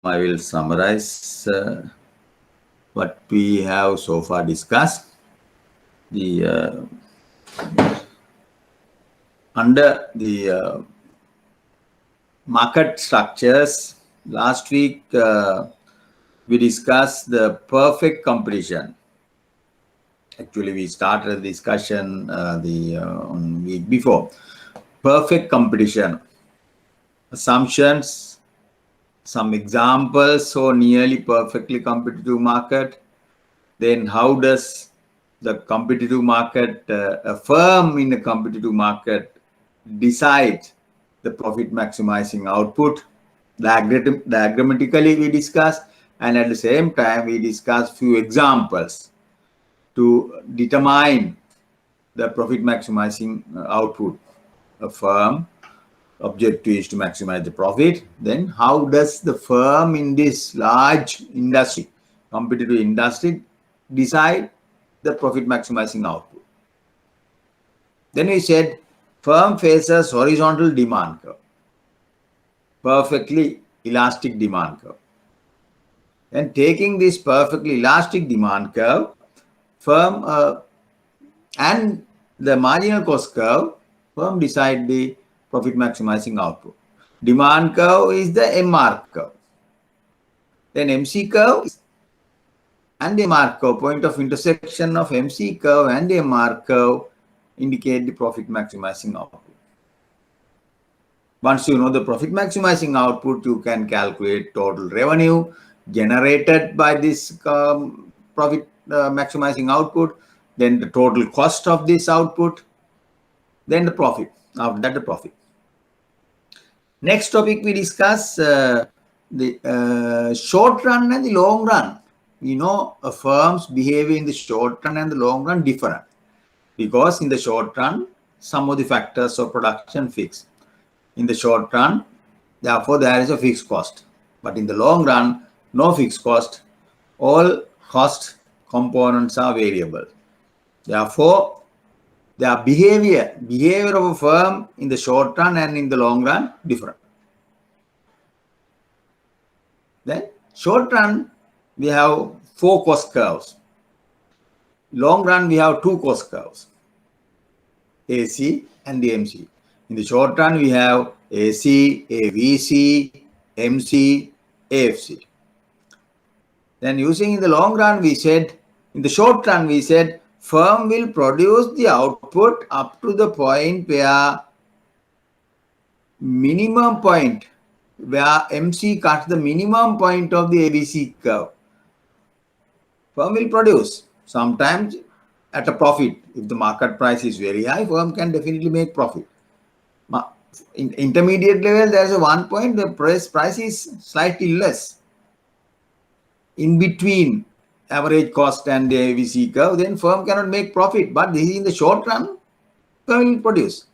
I will summarize what we have so far discussed. The under the market structures, last week we discussed the perfect competition. Actually, we started the discussion on week before. Perfect competition, assumptions, some examples, so nearly perfectly competitive market. Then how does the competitive market, a firm in a competitive market, decide the profit maximizing output? Diagrammatically we discussed, and at the same time we discussed few examples to determine the profit maximizing output. A firm objective is to maximize the profit. Then how does the firm in this large industry, competitive industry, decide the profit maximizing output? Then we said firm faces horizontal demand curve, perfectly elastic demand curve. And taking this perfectly elastic demand curve, firm and the marginal cost curve, firm decide the profit maximizing output. Demand curve is the MR curve. Then MC curve and the MR curve, point of intersection of MC curve and the MR curve indicate the profit maximizing output. Once you know the profit maximizing output, you can calculate total revenue generated by this profit maximizing output, then the total cost of this output, then the profit. After that, the profit. Next topic we discuss the short run and the long run. We know a firm's behavior in the short run and the long run different, because in the short run, some of the factors of production fixed. In the short run, therefore, there is a fixed cost. But in the long run, no fixed cost. All cost components are variable. Therefore, their behavior of a firm in the short run and in the long run different. Then short run, we have 4 cost curves. Long run, we have 2 cost curves, AC and DMC. In the short run, we have AC, AVC, MC, AFC. Then using in the long run, we said, in the short run, we said, firm will produce the output up to the point where minimum point, where MC cuts the minimum point of the ABC curve. Firm will produce. Sometimes at a profit. If the market price is very high, firm can definitely make profit. In intermediate level, there is a one point, the price is slightly less. In between average cost and the ABC curve, then firm cannot make profit. But this is in the short run, firm will produce.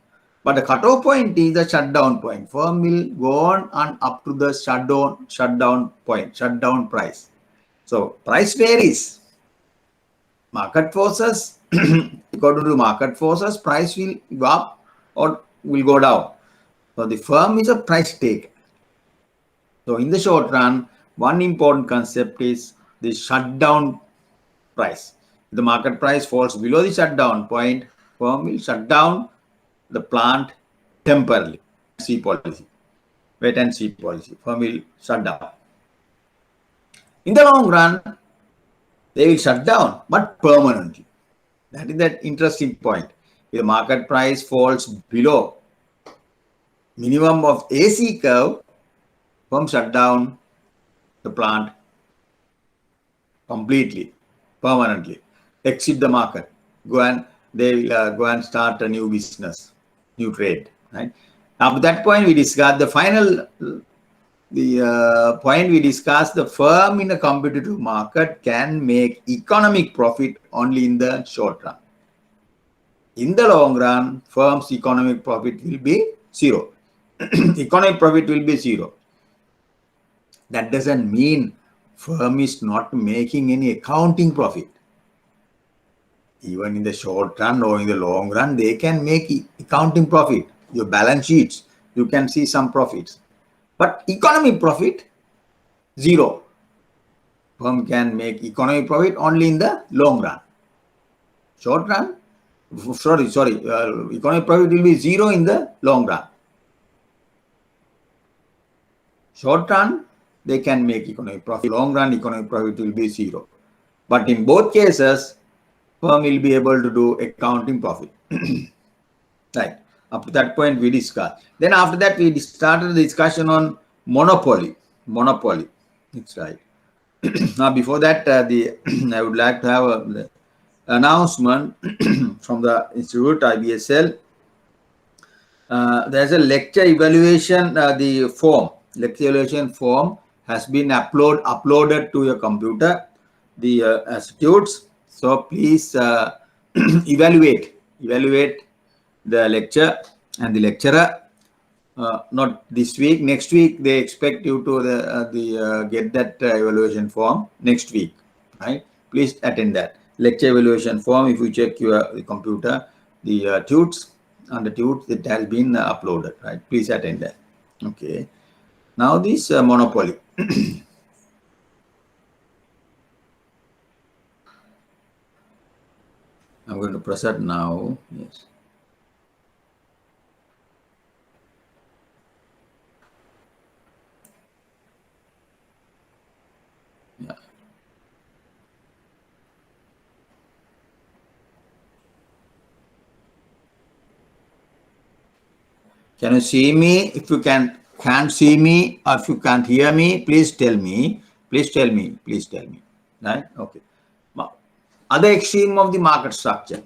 But the cutoff point is the shutdown point. Firm will go on and up to the shutdown point, shutdown price. So price varies. Market forces, according to market forces, price will go up or will go down. So the firm is a price taker. So in the short run, one important concept is the shutdown price. If the market price falls below the shutdown point, firm will shut down the plant temporarily. See policy, wait and see policy. Firm will shut down. In the long run, they will shut down, but permanently. That is that interesting point. If the market price falls below minimum of AC curve, firm shut down the plant completely, permanently. Exit the market. They will go and start a new business, new trade. Right? After that point, we discussed the final. Point we discussed, the firm in a competitive market can make economic profit only in the short run. In the long run, firm's economic profit will be zero. Economic profit will be zero. That doesn't mean firm is not making any accounting profit. Even in the short run or in the long run, they can make accounting profit. Your balance sheets, you can see some profits. But economic profit, zero. Firm can make economic profit only in the long run. Short run, economic profit will be zero in the long run. Short run, they can make economic profit. Long run, economic profit will be zero. But in both cases, firm will be able to do accounting profit. Right. Up to that point we discussed. Then after that we started the discussion on monopoly. Monopoly. It's right. Now before that, I would like to have an announcement from the Institute IBSL. There's a lecture evaluation. The form, lecture evaluation form, has been uploaded to your computer. The institutes. So please evaluate the lecture and the lecturer. Not this week. Next week they expect you to get that evaluation form next week. Right? Please attend that lecture evaluation form. If you check your computer, the tutes on the tutes, it has been uploaded. Right? Please attend that. Okay. Now this monopoly. I'm going to press it now. Yes. Yeah. Can you see me? If you can't see me, or if you can't hear me, please tell me. Please tell me. Please tell me. Right? Okay. Other extreme of the market structure,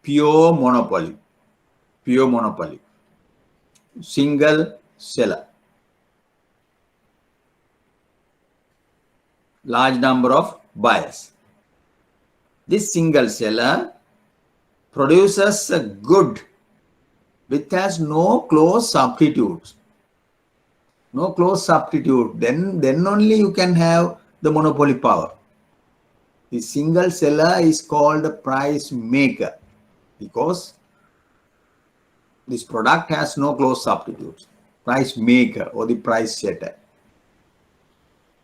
pure monopoly. Pure monopoly. Single seller. Large number of buyers. This single seller produces a good which has no close substitutes. No close substitute. Then only you can have the monopoly power. The single seller is called a price maker because this product has no close substitutes. Price maker or the price setter.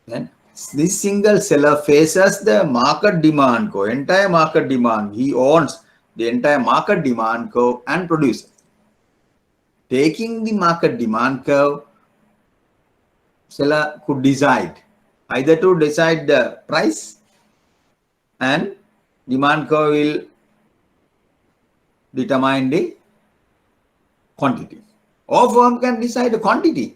Then this single seller faces the market demand curve, entire market demand. He owns the entire market demand curve and produces. Taking the market demand curve, seller could decide either to decide the price and demand curve will determine the quantity. Or firm can decide the quantity.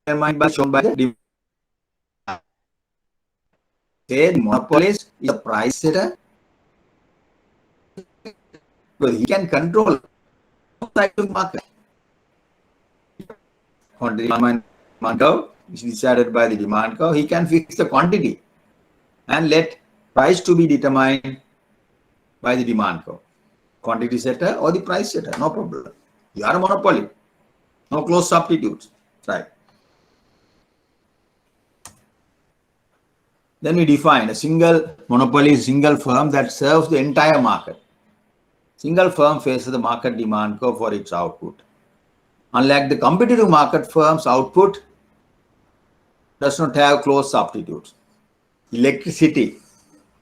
Shown by the say the monopolist is a price setter, because he can control the market. Quantity demand curve is decided by the demand curve. He can fix the quantity and let price to be determined by the demand curve. Quantity setter or the price setter, no problem. You are a monopoly. No close substitutes. Right. Then we define a single monopoly, single firm that serves the entire market. Single firm faces the market demand curve for its output. Unlike the competitive market, firms' output does not have close substitutes. Electricity,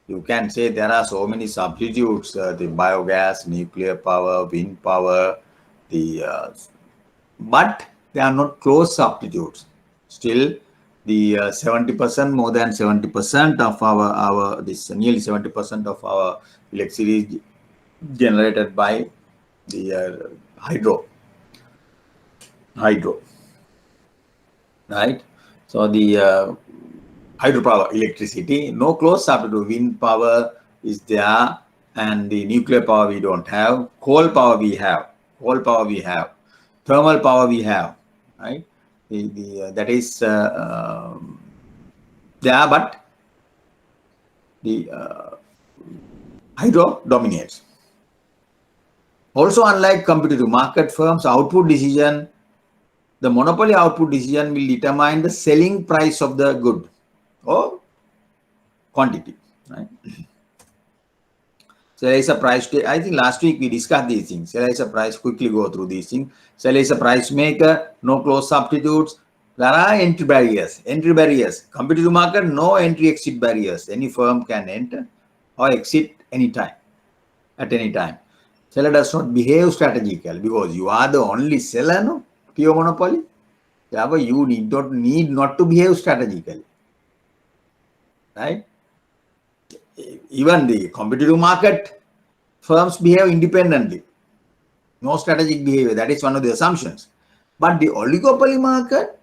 you can say there are so many substitutes, the biogas, nuclear power, wind power, but they are not close substitutes. Still, the 70%, more than 70% of nearly 70% of our electricity is generated by the hydro, right? So the hydropower electricity, no close substitute. Wind power is there, and the nuclear power we don't have. Coal power we have. Thermal power we have, right? That is there, but the hydro dominates. Also, unlike competitive market firms, output decision, the monopoly output decision will determine the selling price of the good or quantity, right? Shall I say price? I think last week we discussed these things. Shall I say price? Quickly go through these things. Shall I say price maker? No close substitutes. There are entry barriers. Entry barriers. Competitive market, no entry exit barriers. Any firm can enter or exit anytime, at any time. Seller does not behave strategically because you are the only seller, no? Pure monopoly. Therefore, you need not to behave strategically. Right? Even the competitive market firms behave independently. No strategic behavior. That is one of the assumptions. But the oligopoly market,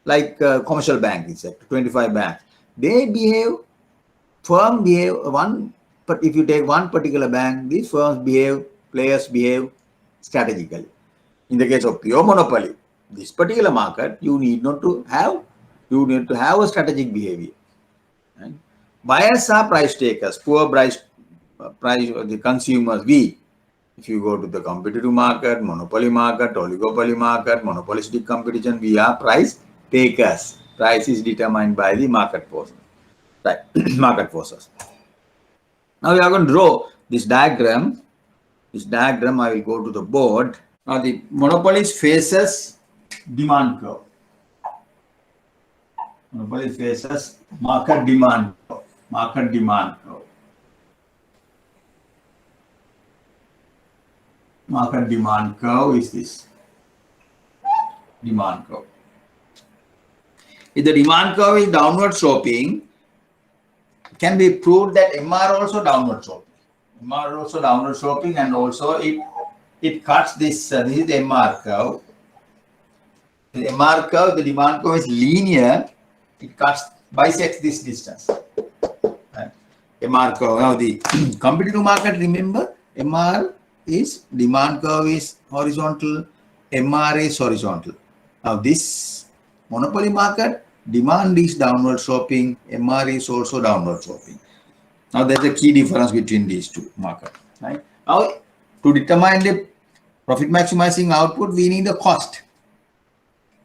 like commercial bank, it's like 25 banks, they behave, firm behave one, but if you take one particular bank, these firms behave, players behave strategically. In the case of pure monopoly, this particular market, you need to have a strategic behavior. Right? Buyers are price takers, poor price the consumers, we. If you go to the competitive market, monopoly market, oligopoly market, monopolistic competition, we are price takers. Price is determined by the market forces. Right, market forces. Now we are going to draw this diagram. This diagram, I will go to the board. Now the monopolist faces demand curve. Monopoly faces market demand curve. Market demand curve. Market demand curve is this. Demand curve. If the demand curve is downward sloping, it can be proved that MR also downward sloping. MR also downward sloping, and also it cuts this. This is the MR curve. The MR curve, the demand curve is linear. It bisects this distance. Right? MR curve. Now the competitive market, remember, MR is demand curve is horizontal, MR is horizontal. Now this monopoly market, demand is downward sloping, MR is also downward sloping. Now there's a key difference between these two markets. Right? Now to determine the profit maximizing output, we need the cost.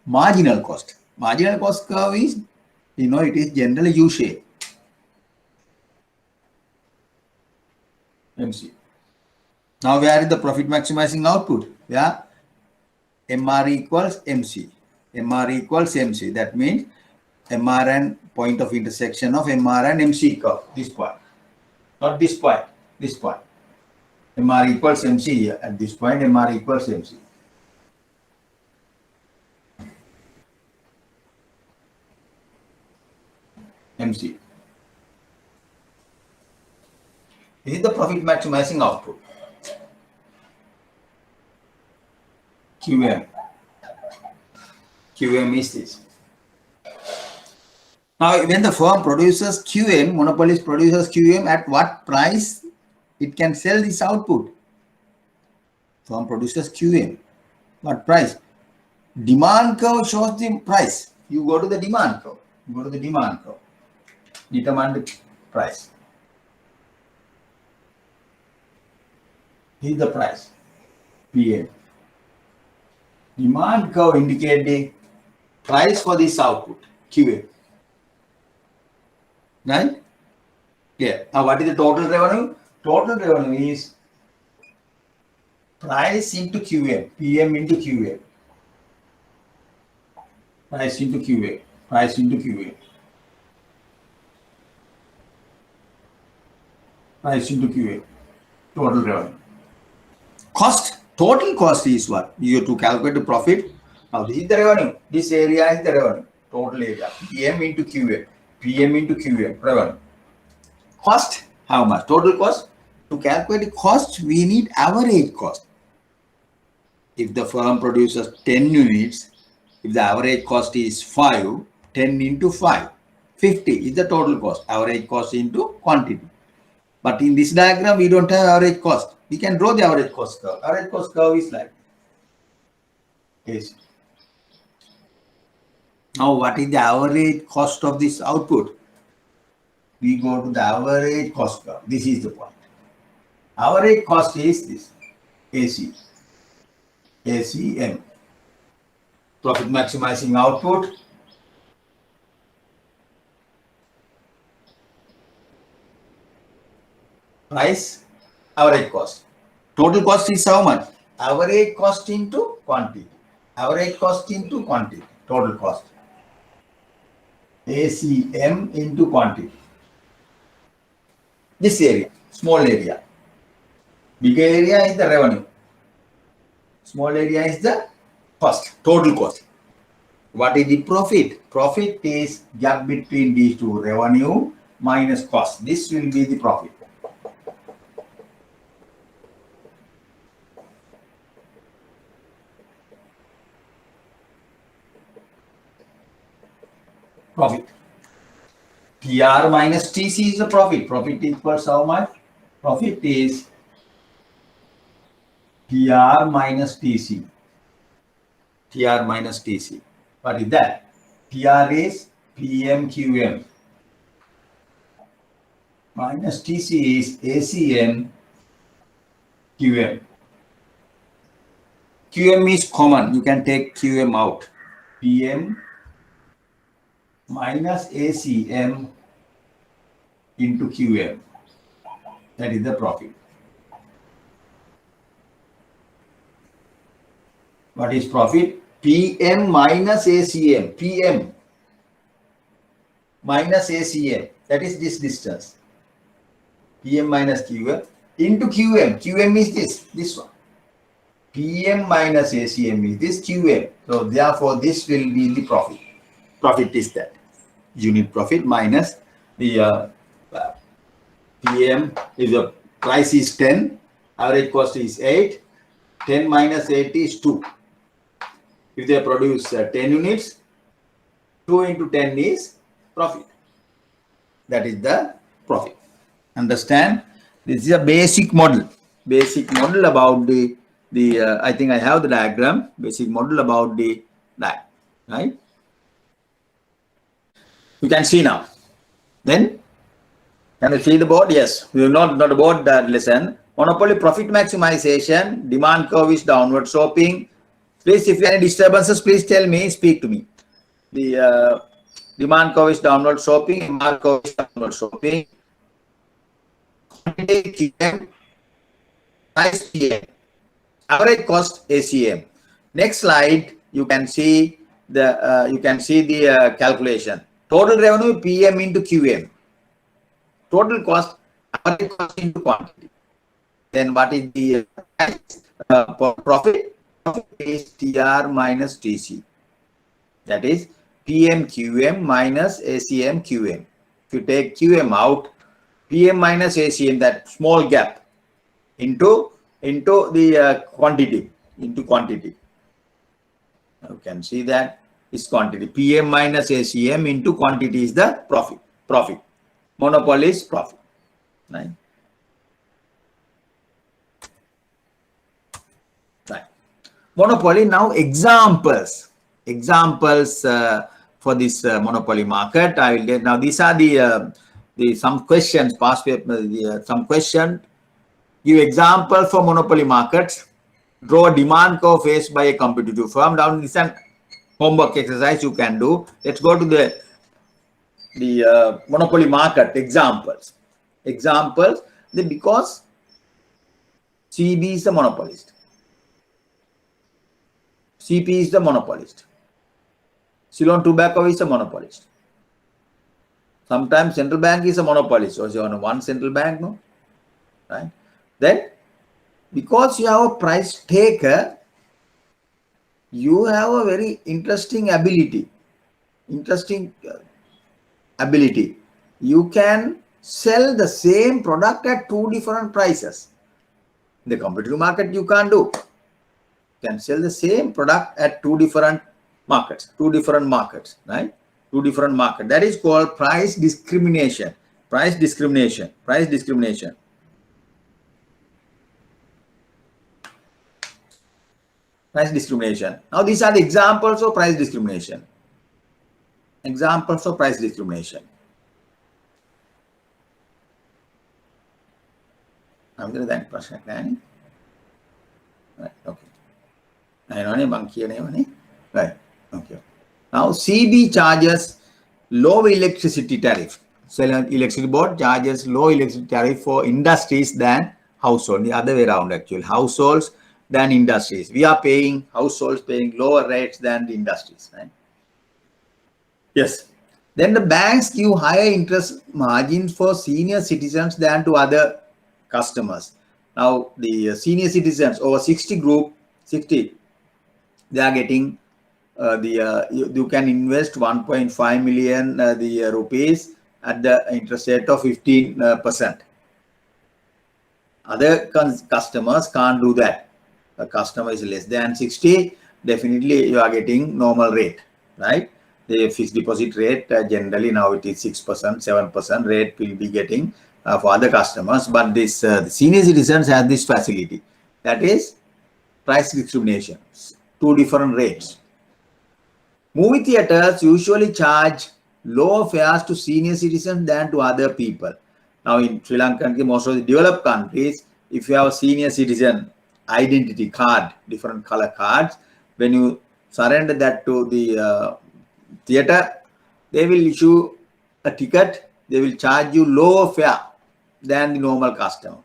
Marginal cost. Marginal cost curve is, it is generally U-shaped. MC. Now where is the profit maximizing output? Yeah. MR equals MC. MR equals MC. That means MR and point of intersection of MR and MC curve. This point. Not this point. This point. MR equals MC here. At this point, MR equals MC. MC. This is the profit maximizing output. QM. QM is this. Now, when the firm produces QM, monopolist produces QM, at what price it can sell this output? Firm produces QM. What price? Demand curve shows the price. You go to the demand curve. Determine the price. This is the price. PM. Demand curve indicate the price for this output, QA. Right? Yeah. Now what is the total revenue? Total revenue is price into QA, PM into QA. Price into QA. Price into QA. Price into QA. Total revenue. Cost. Total cost is what? You have to calculate the profit. Now this is the revenue. This area is the revenue. Total area. PM into QA. PM into QA. Revenue. Cost. How much? Total cost. To calculate the cost, we need average cost. If the firm produces 10 units, if the average cost is 5, 10 into 5, 50 is the total cost. Average cost into quantity. But in this diagram, we don't have average cost. We can draw the average cost curve. Average cost curve is like this. Now, what is the average cost of this output? We go to the average cost curve. This is the point. Average cost is this. AC. ACM. Profit maximizing output. Price Average cost. Total cost is how much? Average cost into quantity. Average cost into quantity. Total cost. ACM into quantity. This area, small area. Bigger area is the revenue. Small area is the cost, total cost. What is the profit? Profit is gap between these two, revenue minus cost. This will be the profit. Profit. TR minus TC is the profit. Profit equals how much? Profit is TR minus TC. TR minus TC. What is that? TR is PMQM. Minus TC is ACM QM. QM is common. You can take QM out. PM minus ACM into QM. That is the profit. What is profit? PM minus ACM. PM minus ACM. That is this distance. PM minus QM into QM. QM is this one. PM minus ACM is this QM. So therefore, this will be the profit. Profit is that. Unit profit minus the PM is the price is 10. Average cost is 8. 10 minus 8 is 2. If they produce 10 units, 2 into 10 is profit. That is the profit. Understand? This is a basic model. Basic model about the I think I have the diagram. Basic model about that. Right? You can see now. Then, can you see the board? Yes. We will not about that lesson. Monopoly profit maximization. Demand curve is downward sloping. Please, if you have any disturbances, please tell me, speak to me. The demand curve is downward sloping, demand curve is downward sloping. Price PM, average cost ACM. Next slide, you can see the calculation. Total revenue PM into QM. Total cost, average cost into quantity. Then what is the profit? Profit is TR minus TC. That is PM QM minus ACM QM. If you take QM out, PM minus ACM, that small gap, into the quantity, into quantity. You can see that is quantity. PM minus ACM into quantity is the profit. Profit. Monopoly is profit. Right. Right. Monopoly. Now examples for this monopoly market. I will get now. These are the some questions, past paper. Some question. Give example for monopoly markets. Draw a demand curve faced by a competitive firm. Down this an homework exercise you can do. Let's go to the monopoly market examples. Examples. Because CB is the monopolist. CP is the monopolist. Ceylon Tobacco is a monopolist. Sometimes central bank is a monopolist. So you have one central bank, no? Right? Then, because you have a price taker, you have a very interesting ability. You can sell the same product at two different prices. In the competitive market, you can't do. You can sell the same product at two different markets, right? Two different markets. That is called price discrimination. Price discrimination. Now, these are the examples of price discrimination. I'm going to that person. Right. Okay. Right. Okay. Now, CB charges low electricity tariff. So, electricity board charges low electricity tariff for industries than household, the other way around actually, households than industries. We are paying, households paying lower rates than the industries, right? Yes. Then the banks give higher interest margins for senior citizens than to other customers. Now, the senior citizens over 60 group, 60, they are getting you can invest 1.5 million rupees at the interest rate of 15%. Other customers can't do that. A customer is less than 60, definitely you are getting normal rate, right? The fixed deposit rate generally now it is 6%, 7% rate will be getting for other customers, but this the senior citizens have this facility, that is price discrimination, two different rates. Movie theaters usually charge lower fares to senior citizens than to other people. Now in Sri Lanka and most of the developed countries, if you have a senior citizen identity card, different color cards, when you surrender that to the theater, they will issue a ticket, they will charge you lower fare than the normal customer.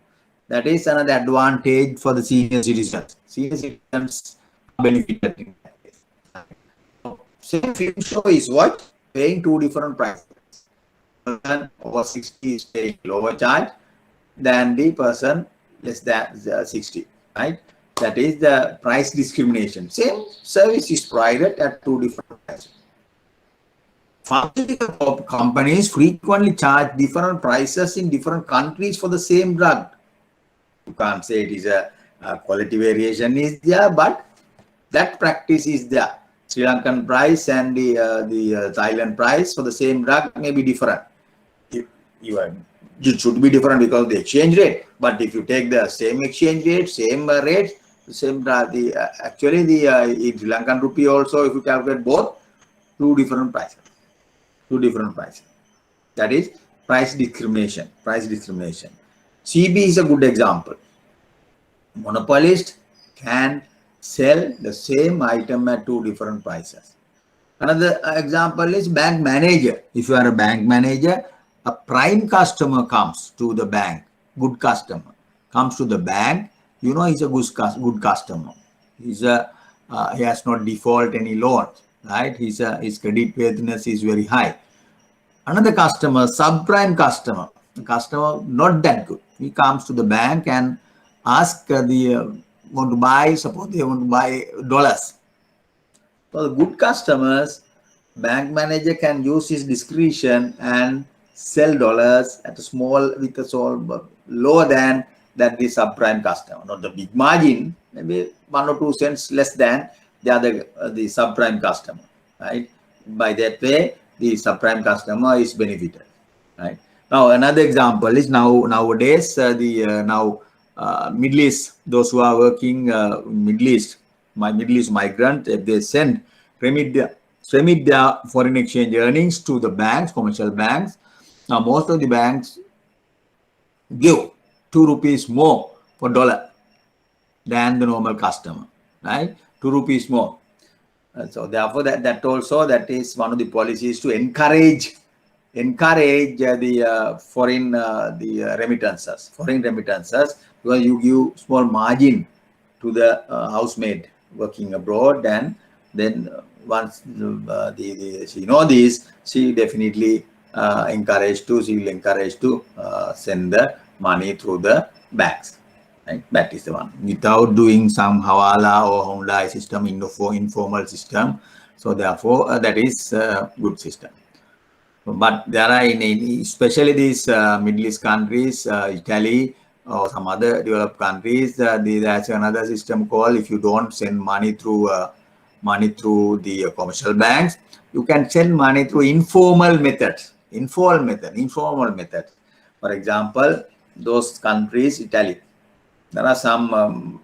That is another advantage for the senior citizens. Senior citizens are benefited in that case. Same film show is what? Paying two different prices. Person over 60 is paying lower charge than the person less than 60, right? That is the price discrimination. Same service is provided at two different prices. Pharmaceutical companies frequently charge different prices in different countries for the same drug. You can't say it is a quality variation is there, but that practice is there. Sri Lankan price and the Thailand price for the same drug may be different. It should be different because of the exchange rate. But if you take the same exchange rate, same rate, same actually the in Sri Lankan rupee also, if you calculate both, two different prices. Two different prices. That is price discrimination. Price discrimination. CB is a good example. Monopolist can sell the same item at two different prices. Another example is bank manager. If you are a bank manager, a prime customer comes to the bank, good customer comes to the bank, you know he's a good customer. He has not default any loans, right? His credit worthiness is very high. Another customer, subprime customer, not that good. He comes to the bank and ask want to buy, suppose they want to buy dollars. For the good customers, bank manager can use his discretion and sell dollars at a small lower than the subprime customer. Not the big margin, maybe 1 or 2 cents less than the other the subprime customer, right? By that way, the subprime customer is benefited, right? Now another example is nowadays Middle East, those who are working Middle East migrant, if they remit their foreign exchange earnings to the banks, commercial banks. Now most of the banks give 2 rupees more for dollar than the normal customer, right? 2 rupees more. So therefore that is one of the policies to encourage the foreign remittances, because you give small margin to the housemaid working abroad, and then once she know this, she definitely she will encourage to send the money through the banks. Right? That is the one, without doing some hawala or Hyundai system, informal system. So therefore that is a good system. But there are especially these Middle East countries, Italy or some other developed countries, there's another system called, if you don't send money through the commercial banks, you can send money through informal methods. For example, those countries, Italy, there are some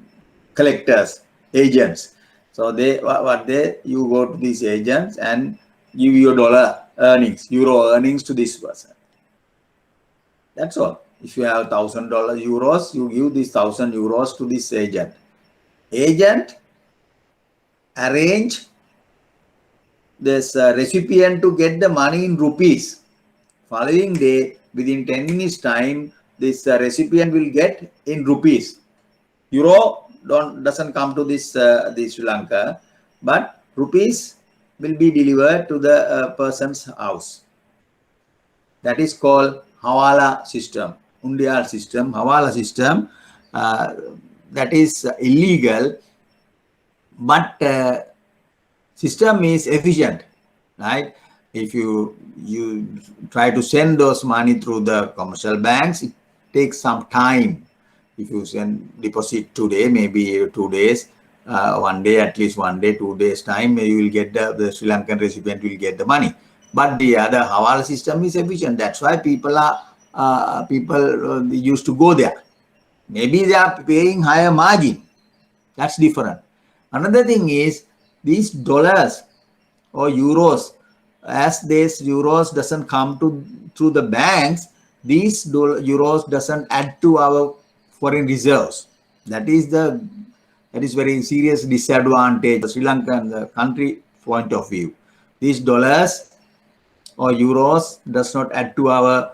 collectors, agents. So you go to these agents and give your euro earnings to this person. That's all. If you have €1,000, you give this 1,000 euros to this agent. Agent arrange this recipient to get the money in rupees. Following day, within 10 minutes time, this recipient will get in rupees. Euro doesn't come to this Sri Lanka, but rupees will be delivered to the person's house. That is called Hawala system, Undial system, Hawala system. That is illegal, but system is efficient, right? If you try to send those money through the commercial banks, it takes some time. If you send deposit today, maybe 2 days, 1 day, at least 1 day, 2 days time, you will get the Sri Lankan recipient will get the money. But the other Hawala system is efficient. That's why people used to go there. Maybe they are paying higher margin. That's different. Another thing is these dollars or euros, as these euros doesn't come through the banks, these euros doesn't add to our foreign reserves. That is very serious disadvantage Sri Lankan the country point of view. These dollars or euros does not add to our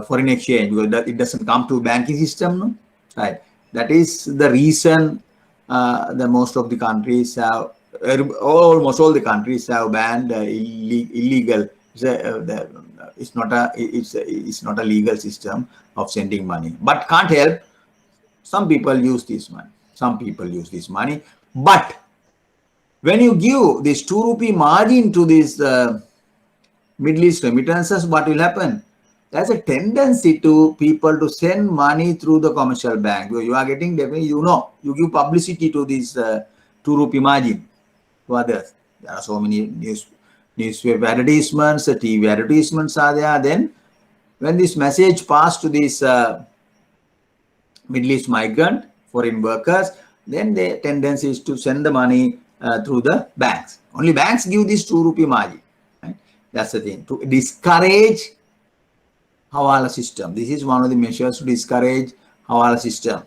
foreign exchange because it doesn't come to banking system, no? Right? That is the reason the most of the countries have, almost all the countries have banned illegal. It's not a legal system of sending money, but can't help. Some people use this money. But when you give this 2 rupee margin to this Middle East remittances, what will happen? There's a tendency to people to send money through the commercial bank. You are getting definitely, you give publicity to this 2 rupee margin to others. There are so many newspaper advertisements, TV advertisements are there. Then when this message passed to this Middle East migrant, foreign workers, then the tendency is to send the money through the banks. Only banks give this 2 rupee margin. Right? That's the thing. To discourage Hawala system. This is one of the measures to discourage Hawala system.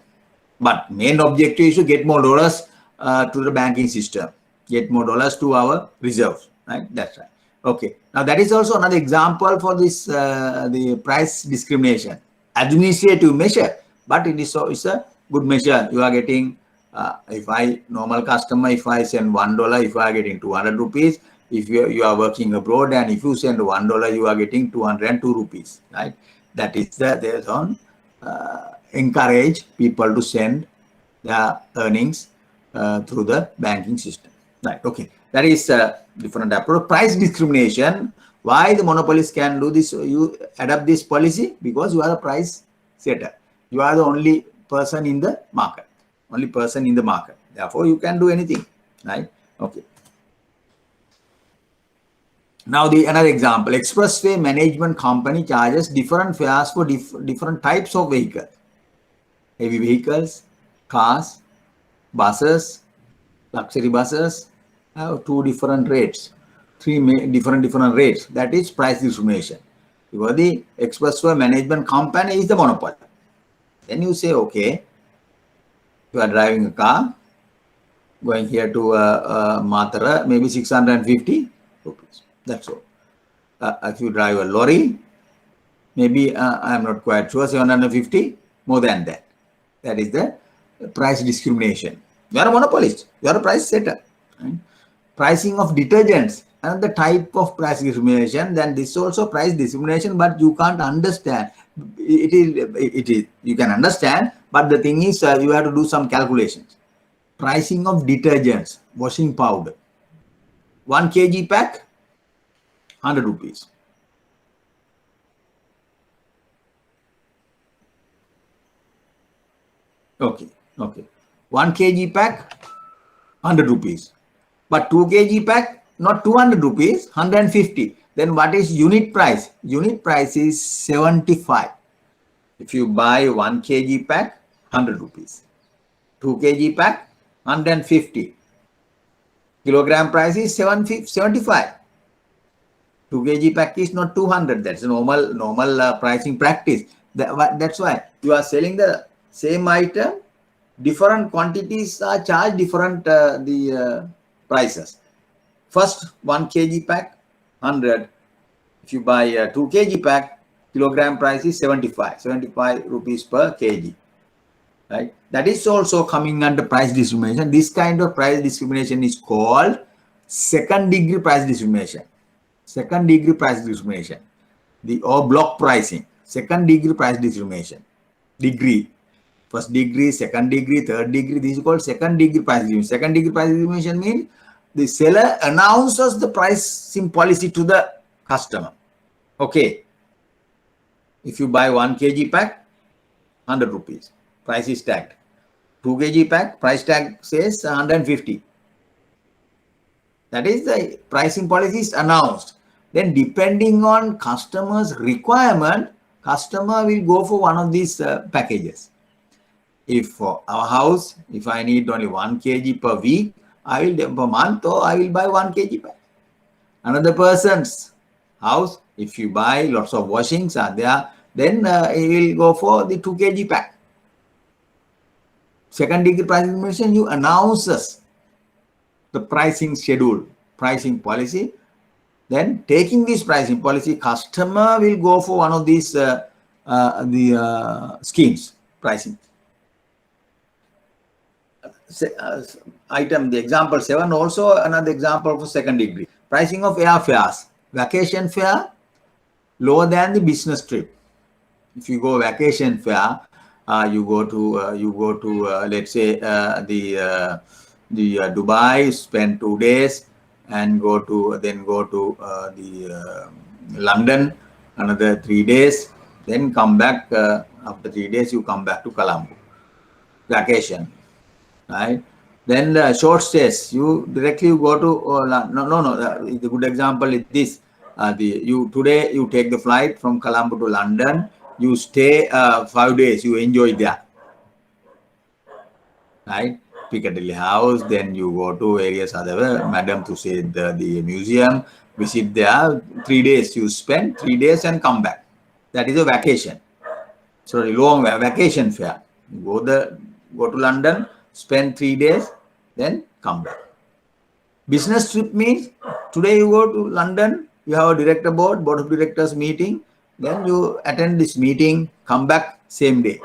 But main objective is to get more dollars to the banking system. Get more dollars to our reserves. Right? That's right. Okay. Now that is also another example for this the price discrimination. Administrative measure. But it's a good measure. You are getting, if normal customer, if I send $1, if I are getting 200 rupees, if you are working abroad and if you send $1, you are getting 202 rupees, right? That is there's on encourage people to send their earnings through the banking system, right? Okay, that is a different approach. Price discrimination. Why the monopolists can do this? You adopt this policy because you are a price setter. You are the only person in the market, Therefore, you can do anything, right? Okay. Now, another example, expressway management company charges different fares for different types of vehicles. Heavy vehicles, cars, buses, luxury buses have 2 different rates, 3 different rates. That is price discrimination. Because the expressway management company is the monopoly. Then you say, okay, you are driving a car, going here to Matara, maybe 650 rupees. That's all. If you drive a lorry, maybe I'm not quite sure, 750, more than that. That is the price discrimination. You are a monopolist. You are a price setter. Right? Pricing of detergents, another type of price discrimination. Then this is also price discrimination, but you can't understand. It is. You can understand, but the thing is, you have to do some calculations. Pricing of detergents, washing powder, 1 kg pack, 100 rupees. Okay. 1 kg pack, 100 rupees. But 2 kg pack, not 200 rupees, 150. Then what is unit price? Unit price is 75. If you buy 1 kg pack, 100 rupees. 2 kg pack, 150. Kilogram price is 75. 2 kg pack is not 200. That's a normal pricing practice. That's why you are selling the same item. Different quantities are charged different prices. First 1 kg pack, 100. If you buy a 2 kg pack, kilogram price is 75 rupees per kg. Right? That is also coming under price discrimination. This kind of price discrimination is called second degree price discrimination. Second degree price discrimination. Or block pricing. Second degree price discrimination. Degree. First degree, second degree, third degree. This is called second degree price discrimination. Second degree price discrimination means the seller announces the pricing policy to the customer. Okay. If you buy 1 kg pack, 100 rupees. Price is tagged. 2 kg pack, price tag says 150. That is the pricing policy is announced. Then depending on customer's requirement, customer will go for one of these packages. If for our house, if I need only 1 kg per week, I will per month, or I will buy 1 kg pack. Another person's house, if you buy lots of washings are there, then he will go for the 2 kg pack. Second degree price discrimination, you announces the pricing schedule, pricing policy. Then taking this pricing policy, customer will go for one of these schemes, pricing. Item, the example 7, also another example for second degree. Pricing of airfares. Vacation fare lower than the business trip. If you go vacation fare, you go to let's say the Dubai, spend 2 days, and go to the London another 3 days, then come back after 3 days. You come back to Colombo, vacation, right? Then the short stays, you directly go to the good example is this. Today you take the flight from Colombo to London. You stay 5 days. You enjoy there, right? Piccadilly House. Then you go to various other Madame Tussauds, the museum. Visit there. 3 days. You spend 3 days and come back. That is a vacation. Sorry, long vacation fare. You go to London, spend 3 days, then come back. Business trip means today you go to London. You have a director board of directors meeting. Then you attend this meeting, come back same day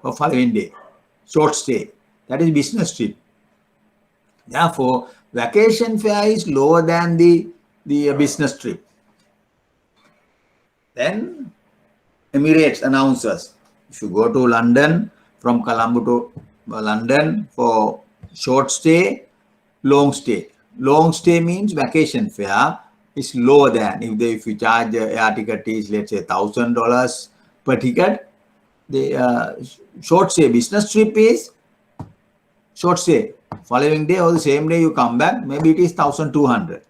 or following day. Short stay. That is business trip. Therefore, vacation fare is lower than the business trip. Then Emirates announces, if you go to London, from Colombo to London for short stay, long stay. Long stay means vacation fare is lower than if you charge air ticket is, let's say, $1,000 per ticket. The short stay business trip is short stay. Following day or the same day you come back, maybe it is $1,200.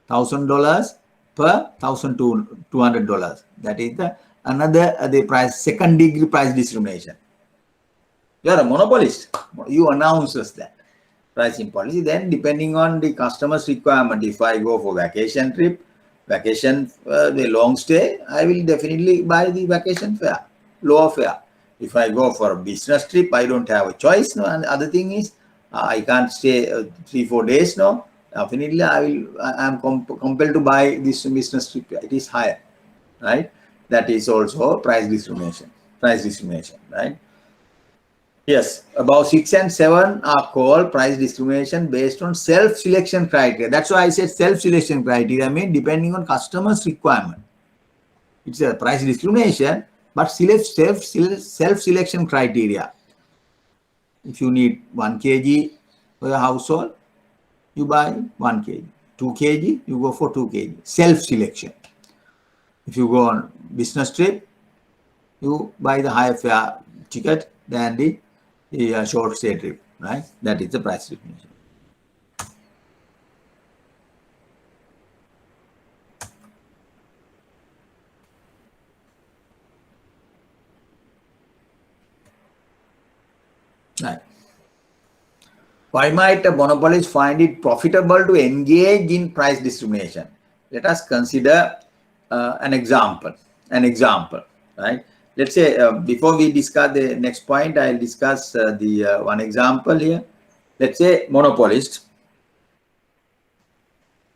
$1,000 per $1,200. That is the price, second degree price discrimination. You are a monopolist. You announces that pricing policy. Then depending on the customer's requirement, if I go for vacation trip, the long stay, I will definitely buy the vacation fare, lower fare. If I go for a business trip, I don't have a choice. No, and other thing is I can't stay 3-4 days. No, definitely I am compelled to buy this business trip. It is higher, right? That is also price discrimination. Right? Yes, about 6 and 7 are called price discrimination based on self-selection criteria. That's why I said self-selection criteria mean depending on customer's requirement. It's a price discrimination, but self-selection criteria. If you need 1 kg for your household, you buy 1 kg. 2 kg, you go for 2 kg. Self-selection. If you go on business trip, you buy the higher fare ticket than the short stay trip, right? That is the price discrimination. Right. Why might a monopolist find it profitable to engage in price discrimination? Let us consider an example, right? Let's say before we discuss the next point, I'll discuss the one example here. Let's say monopolists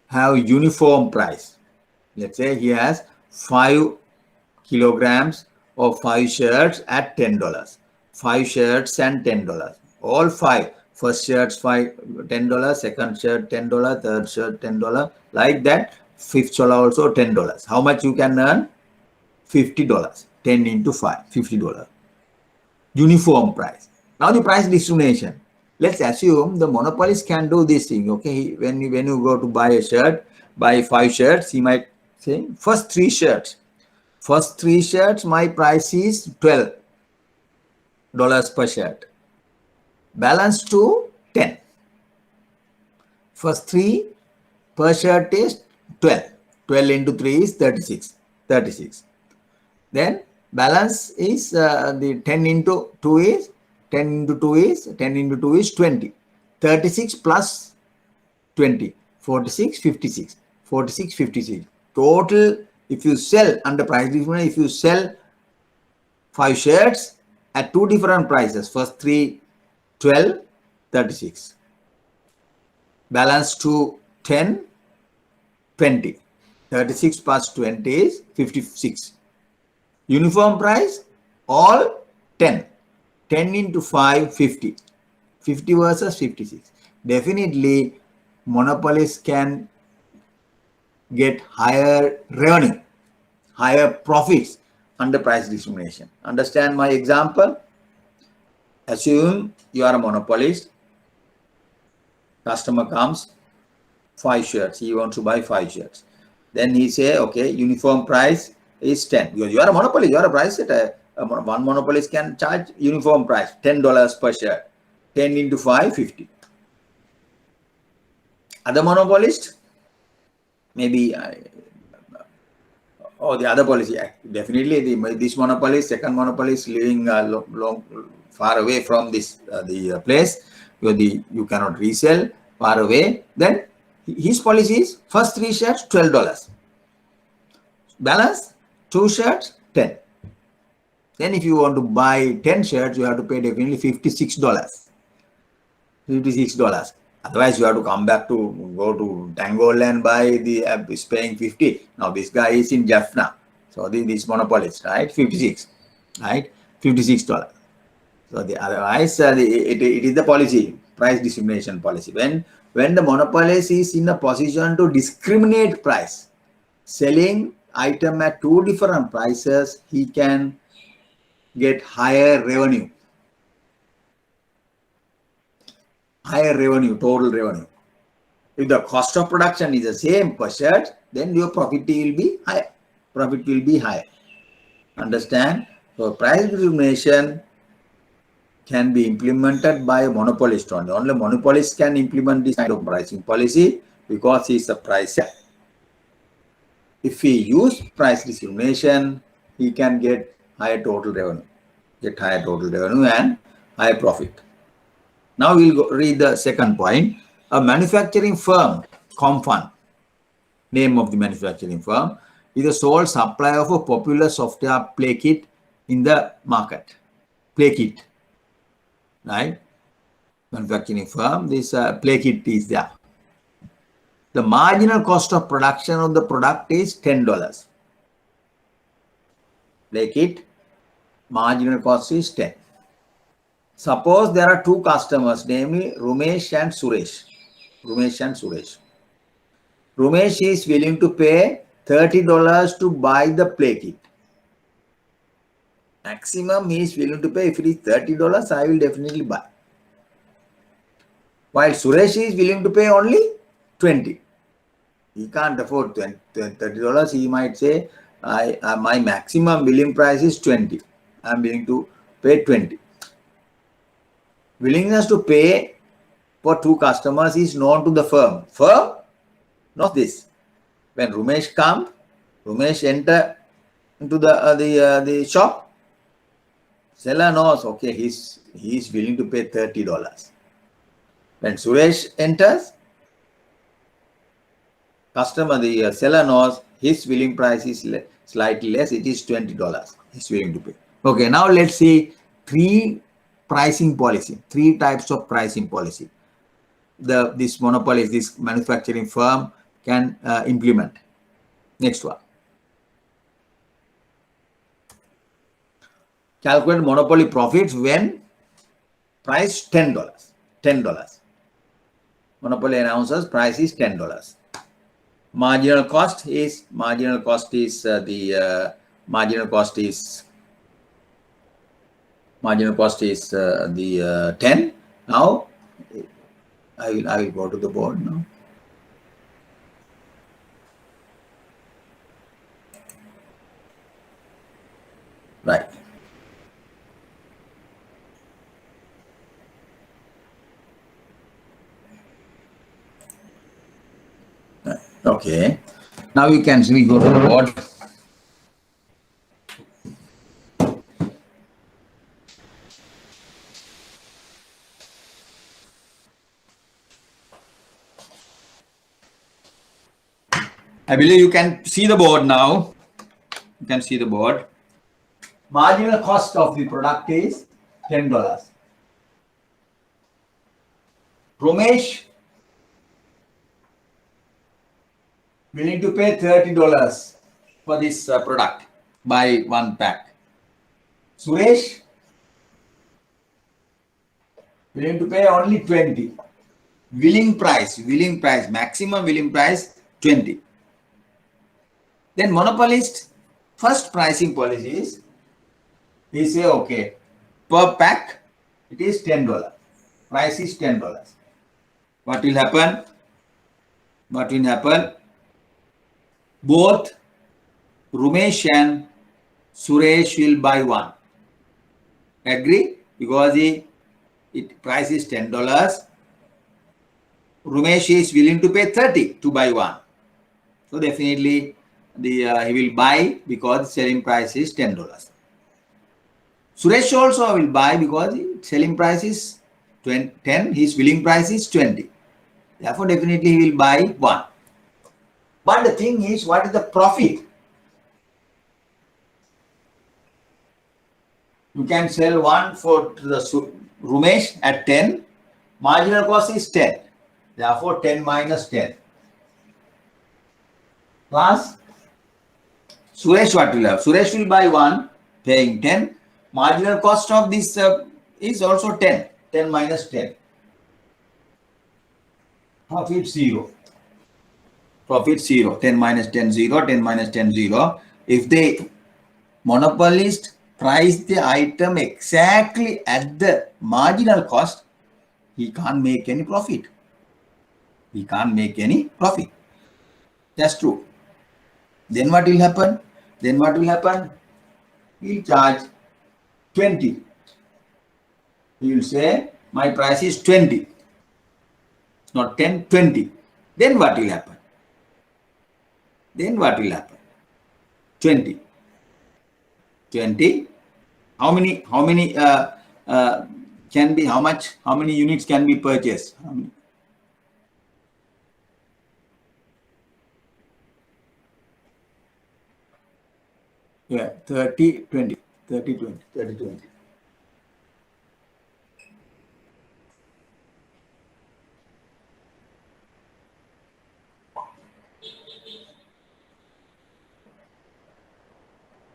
have uniform price. Let's say he has 5 kilograms of 5 shirts at $10. 5 shirts and $10. All 5. First shirts $10, second shirt $10, third shirt $10. Like that. Fifth shirt also $10. How much you can earn? $50. 10 into 5, $50. Uniform price. Now the price discrimination. Let's assume the monopolist can do this thing. Okay, when you go to buy a shirt, buy 5 shirts, he might say first 3 shirts. First 3 shirts, my price is $12 per shirt. Balance to 10. First 3 per shirt is 12. 12 into 3 is 36. 36. Then balance is the 10 into 2 is 10 into 2 is 10 into 2 is 20. 36 plus 20. 46, 56. 46, 56. Total, if you sell under price discrimination, if you sell 5 shirts at 2 different prices, first 3, 12, 36. Balance to 10, 20. 36 plus 20 is 56. Uniform price, all 10. 10 into 5, 50. 50 versus 56. Definitely, monopolists can get higher revenue, higher profits under price discrimination. Understand my example? Assume you are a monopolist. Customer comes, 5 shirts. He wants to buy 5 shirts. Then he say, okay, uniform price is 10. Because you are a monopolist, you are a price setter. One monopolist can charge uniform price, $10 per shirt. 10 into 5, 50. Other monopolist, maybe, the other policy, definitely this monopolist, second monopolist living far away from this the place, you cannot resell, far away. Then his policy is first 3 shirts, $12. Balance, 2 shirts, 10. Then if you want to buy 10 shirts, you have to pay definitely $56. $56. Otherwise, you have to come back to go to Tangle and buy is paying 50. Now this guy is in Jaffna. So this monopolist, right? 56, right? $56. So otherwise, it is the policy, price discrimination policy. When the monopolist is in a position to discriminate price, selling item at 2 different prices, he can get higher revenue. Higher revenue, total revenue. If the cost of production is the same per shirt, then your profit will be higher. Profit will be higher. Understand? So price discrimination can be implemented by a monopolist only. Only monopolist can implement this kind of pricing policy because he is a pricer. If he use price discrimination, he can get higher total revenue. Get higher total revenue and higher profit. Now we'll read the second point. A manufacturing firm, Comfund, name of the manufacturing firm, is the sole supplier of a popular software play kit in the market. Play kit, right? Manufacturing firm, this play kit is there. The marginal cost of production of the product is $10. Play kit, marginal cost is 10. Suppose there are 2 customers, namely Rumesh and Suresh. Rumesh and Suresh. Rumesh is willing to pay $30 to buy the play kit. Maximum he is willing to pay. If it is $30, I will definitely buy. While Suresh is willing to pay only $20. He can't afford $30. He might say, my maximum billing price is $20. I am willing to pay $20. Willingness to pay for 2 customers is known to the firm. Firm, not this. When Rumesh comes, Rumesh enter into the shop. Seller knows, okay, he is willing to pay $30. When Suresh enters, the seller knows his willing price is slightly less. It is $20. He's willing to pay. Okay, now let's see 3 pricing policy, 3 types of pricing policy. This monopolist, this manufacturing firm can implement. Next one. calculate monopoly profits when price $10. $10. Monopoly announces price is $10. Marginal cost is the 10. Now I will go to the board now. Right. Okay. Now you can see, go to the board. I believe you can see the board now. You can see the board. Marginal cost of the product is $10. Romesh willing to pay $30 for this product. Buy one pack. Suresh willing to pay only 20. Willing price, maximum willing price 20. Then monopolist first pricing policy is, he say okay, per pack it is $10. Price is $10. What will happen? Both Rumesh and Suresh will buy one. Agree? Because the price is $10. Rumesh is willing to pay 30 to buy one. So definitely he will buy because the selling price is $10. Suresh also will buy because the selling price is 10, his willing price is 20. Therefore, definitely he will buy one. But the thing is, what is the profit? You can sell one for the Rumesh at 10. Marginal cost is 10. Therefore, 10 minus 10. Plus, Suresh what will have? Suresh will buy one, paying 10. Marginal cost of this is also 10. 10 minus 10. Profit 0. Profit 0. 10 minus 10, 0. 10 minus 10, 0. If the monopolist price the item exactly at the marginal cost, he can't make any profit. That's true. Then what will happen? He'll charge 20. He will say, my price is 20. Not 10, 20. Then what will happen? 20. How many can be, how many units can be purchased? Yeah, 30, 20.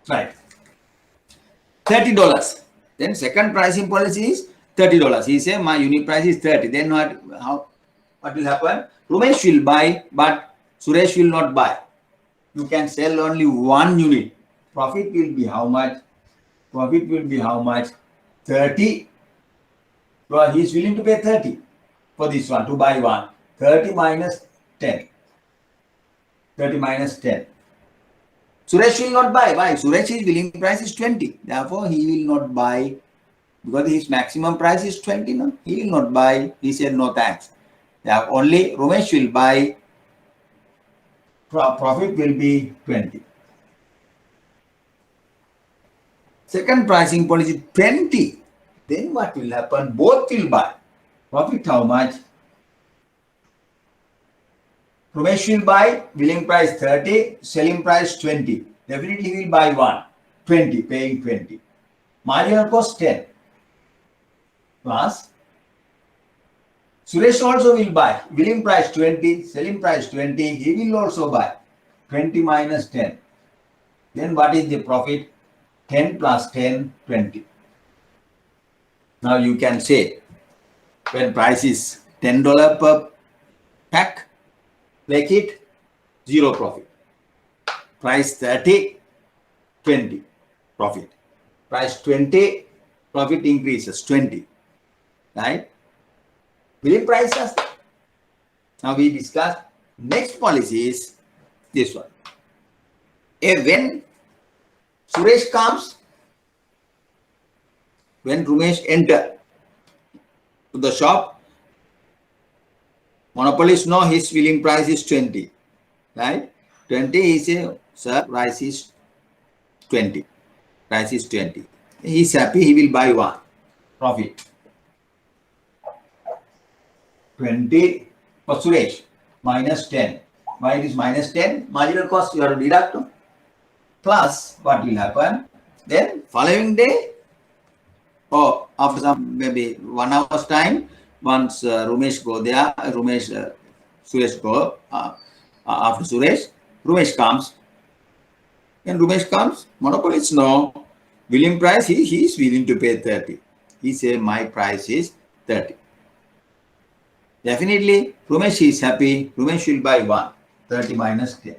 Right. $30. Then second pricing policy is $30. He say my unit price is 30. Then what will happen? Rumesh will buy, but Suresh will not buy. You can sell only one unit. Profit will be how much? 30. Well, he is willing to pay 30 for this one, to buy one. 30 minus 10. Suresh will not buy. Why? Suresh's willing price is 20. Therefore, he will not buy because his maximum price is 20. No? He will not buy. He said no thanks. Therefore, only Rumesh will buy. Profit will be 20. Second pricing policy 20. Then what will happen? Both will buy. Profit how much? Rumesh will buy, willing price 30, selling price 20. Definitely he will buy one. 20, paying 20. Marginal cost 10. Plus, Suresh also will buy, willing price 20, selling price 20. He will also buy. 20 minus 10. Then what is the profit? 10 plus 10, 20. Now you can say when price is $10 per pack, make it 0 profit. Price 30, 20 profit. Price 20, profit increases 20. Right? Billing prices. Now we discuss next policy is this one. When Suresh comes, when Rumesh enter to the shop, monopolist know his billing price is 20. Right? 20, he say, sir, price is 20. Price is 20. He is happy, he will buy one. Profit. 20 for Suresh, minus 10. Why it is minus 10? Marginal cost you have to deduct. Plus, what will happen? Then, following day, or after some maybe 1 hour's time, once Rumesh go there, Suresh go, after Suresh, Rumesh comes. When Rumesh comes, monopolist know, willing price, he is willing to pay 30. He say, my price is 30. Definitely, Rumesh is happy. Rumesh will buy one. 30 minus 10.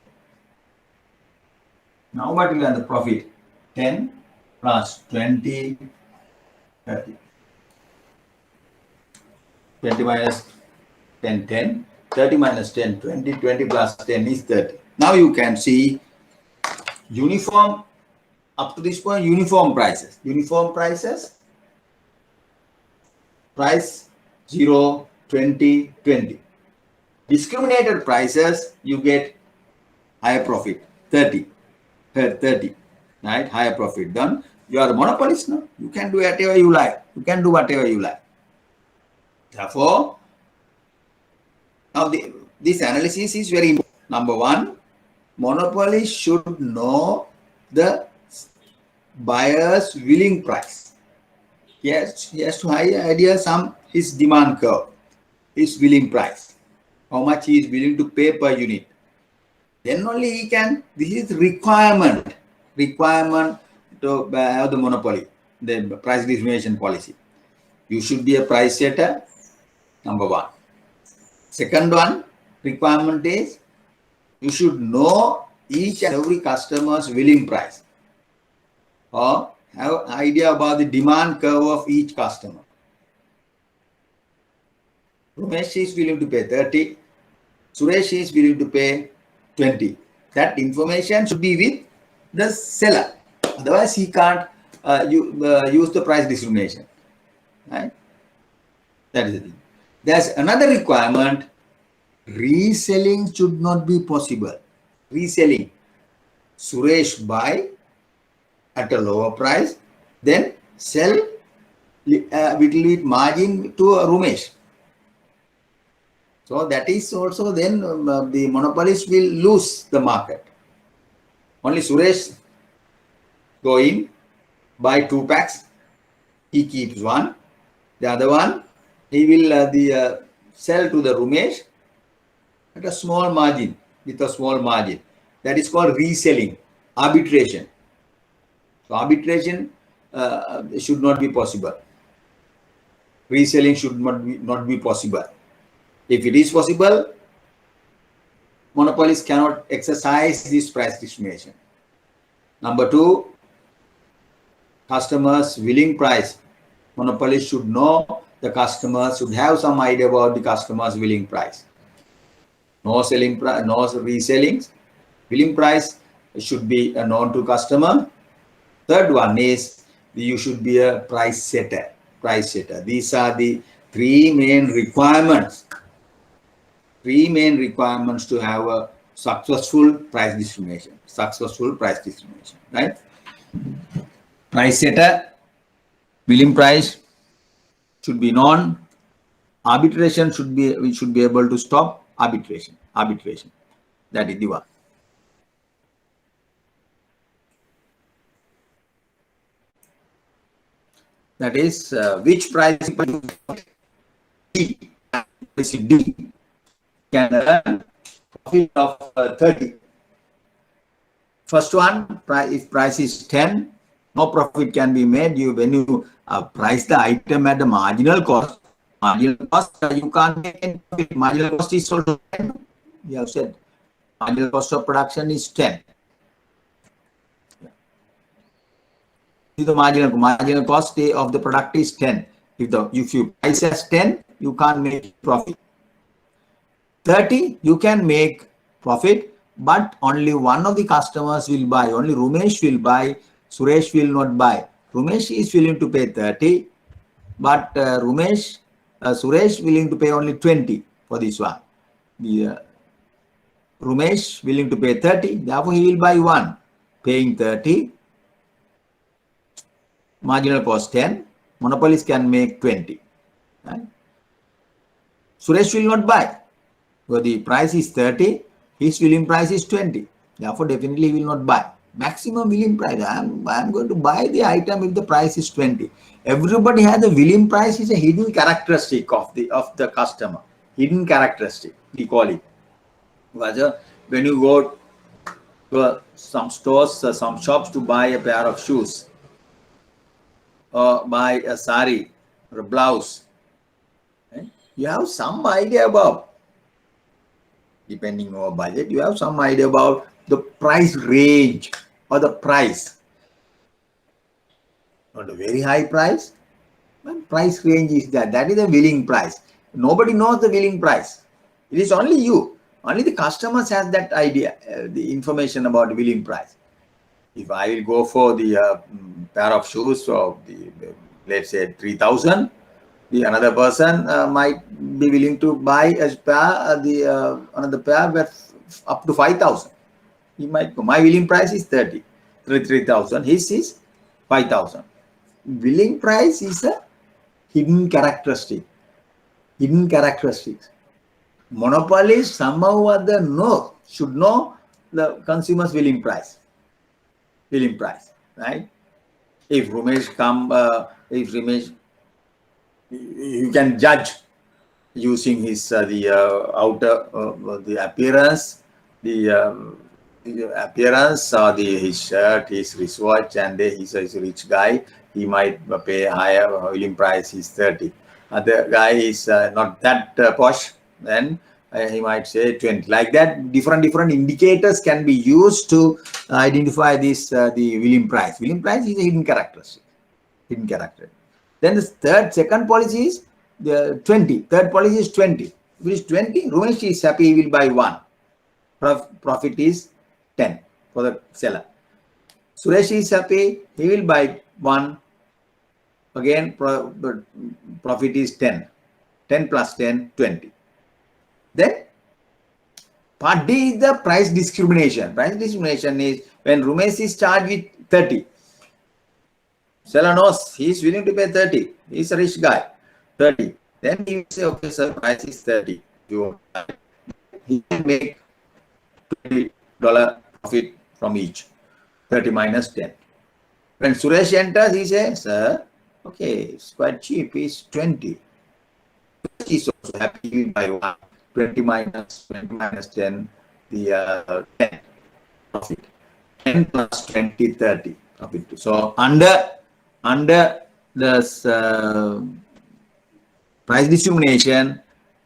Now what will be the profit? 10 plus 20, 30. 20 minus 10, 10. 30 minus 10, 20. 20 plus 10 is 30. Now you can see uniform, up to this point, uniform prices. Uniform prices, price 0, 20, 20. Discriminated prices, you get higher profit, 30, 30, right? Higher profit. Then you are a monopolist, no? You can do whatever you like. You can do whatever you like. Therefore, now this analysis is very important. Number one, monopoly should know the buyer's willing price. Yes, he has to have an idea his demand curve, his willing price, how much he is willing to pay per unit. Then only he can, this is requirement to have the monopoly, the price discrimination policy. You should be a price setter, number one. Second one, requirement is you should know each and every customer's willing price, or have an idea about the demand curve of each customer. Rumesh is willing to pay 30. Suresh is willing to pay 20. That information should be with the seller. Otherwise, he can't use the price discrimination. Right? That is the thing. There's another requirement. Reselling should not be possible. Reselling. Suresh buy at a lower price, then sell little bit margin to Rumesh. So that is also then the monopolist will lose the market. Only Suresh go in, buy 2 packs, he keeps one. The other one, he will sell to the Rumesh at a small margin, with a small margin. That is called reselling, arbitration. So arbitration should not be possible. Reselling should not be possible. If it is possible, monopolists cannot exercise this price discrimination. Number 2, customers' willing price. Monopolists should know the customers, should have some idea about the customer's willing price. No selling price, no reselling. Willing price should be known to customer. Third one is you should be a price setter. Price setter. These are the 3 main requirements. 3 main requirements to have a successful price discrimination. Successful price discrimination, right? Price setter, willing price should be known. Arbitration we should be able to stop arbitration. Arbitration. That is the one. That is which price D can earn profit of 30. First one, if price is 10, No profit can be made. When you price the item at the marginal cost, you can't make any profit. Marginal cost is also 10. You have said marginal cost of production is 10. The marginal cost of the product is 10. If you price as 10, you can't make profit. 30, you can make profit, but only one of the customers will buy. Only Rumesh will buy. Suresh will not buy. Rumesh is willing to pay 30, but Suresh willing to pay only 20 for this one. Rumesh willing to pay 30, therefore he will buy one, paying 30. Marginal cost 10, monopolist can make 20. Right? Suresh will not buy. So the price is 30, his willing price is 20. Therefore, definitely he will not buy. Maximum willing price. I am going to buy the item if the price is 20. Everybody has a willing price is a hidden characteristic of the customer. Hidden characteristic, we call it. When you go to some stores, some shops to buy a pair of shoes, or buy a sari or a blouse, right? You have some idea about, depending on your budget, you have some idea about the price range or the price. Not a very high price, but price range is that. That is the willing price. Nobody knows the willing price. It is only you. Only the customers has that idea, the information about the willing price. If I will go for the pair of shoes of let's say 3,000, the another person might be willing to buy a pair, another pair with up to 5,000. He might go. My willing price is 3,000. His is 5,000. Willing price is a hidden characteristic. Hidden characteristics. Monopolists somehow or other should know the consumer's willing price. Willing price, right? If Rumesh you can judge using his the outer the appearance, the appearance, or his shirt, his wristwatch, and he's a rich guy. He might pay higher willing price is 30. Other guy is not that posh, then he might say 20. Like that, different indicators can be used to identify this the willing price. Willing price is a hidden characteristic. Hidden character. Then the second policy is the 20. Third policy is 20. If it is 20, Rumesh is happy, he will buy one. Profit is 10 for the seller. Suresh is happy, he will buy one. Again, profit is 10. 10 plus 10, 20. Then part D is the price discrimination. Price discrimination is when Rumesh is charged with 30. Seller knows he is willing to pay 30. He is a rich guy. 30. Then he will say, okay, sir, price is 30. He can make $20 profit from each. 30 minus 10. When Suresh enters, he says, sir, okay, it's quite cheap. It's 20. He is also happy by 1. 20 minus 10, the 10 profit. 10 plus 20, 30 profit. So under this price discrimination,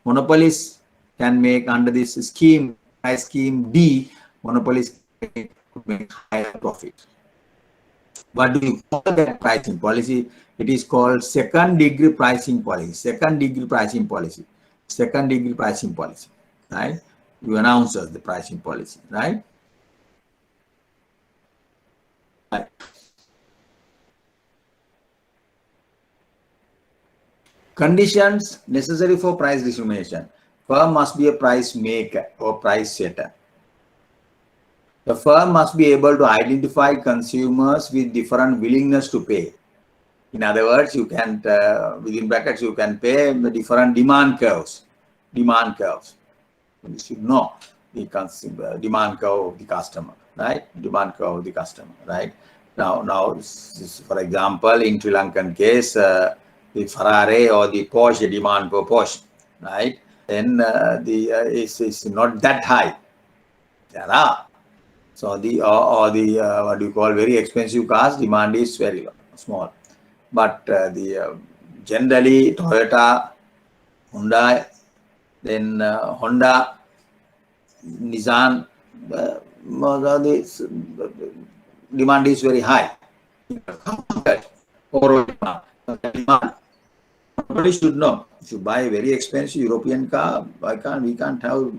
monopolists can make under this scheme, price scheme D, monopolists could make higher profit. What do you call that pricing policy? It is called second degree pricing policy. Second degree pricing policy. Second degree pricing policy. Right? You announce us the pricing policy. Right? Right. Conditions necessary for price discrimination. Firm must be a price maker or price setter. The firm must be able to identify consumers with different willingness to pay. In other words, you can, within brackets, you can pay the different demand curves. Demand curves. You should know the demand curve of the customer, right? Demand curve of the customer, right? Now, for example, in Sri Lankan case, the Ferrari or the Porsche demand for Porsche, right? Then is not that high. There are So or the what do you call very expensive cars, demand is very small. But generally Toyota, Hyundai, then Honda, Nissan, the demand is very high. Overall demand. Nobody should know. If you buy a very expensive European car, we can't have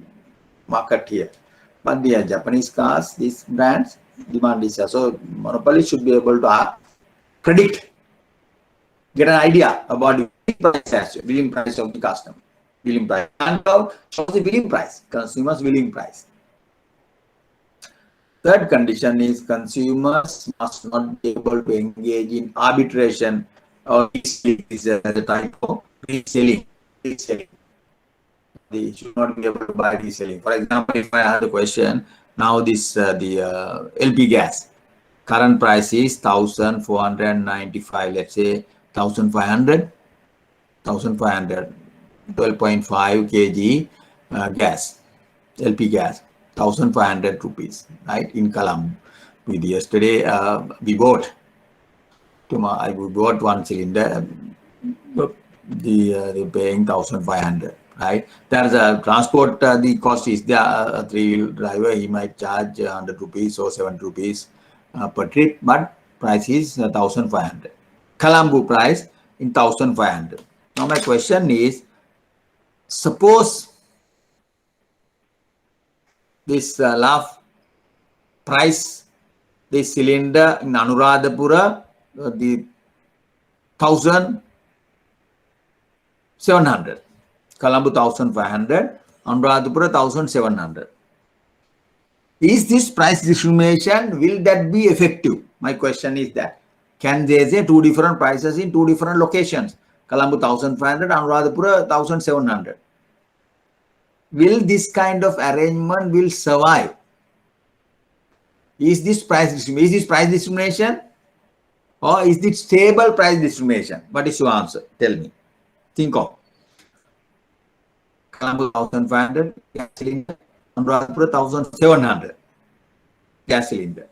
market here. But the Japanese cars, these brands, demand is so monopoly should be able to predict, get an idea about the willing price of the customer, willing price, and shows the willing price, consumer's willing price. Third condition is consumers must not be able to engage in arbitration or reselling. This is the type of reselling. They should not be able to buy reselling. For example, if I have the question, now this the LP gas current price is 1,495, let's say 1,500, 1,500, 12.5 kg gas, LP gas, 1,500 rupees, right, in Colombo. With yesterday, we bought, I bought one cylinder, the paying 1,500. Right, there's a transport. The cost is the three-wheel driver. He might charge 100 rupees or 70 rupees per trip, but price is 1,500. Colombo price in 1,500. Now my question is: suppose this last price, this cylinder in Anuradhapura, the 1,700. Colombo 1,500, Anuradhapura 1,700. Is this price discrimination, will that be effective? My question is that. Can they say two different prices in two different locations? Colombo 1,500, Anuradhapura 1,700. Will this kind of arrangement will survive? Is this price discrimination? Or is it stable price discrimination? What is your answer? Tell me. Think of. Colombo 1,500 gas cylinder, Anuradhapura 1,700 gas cylinder.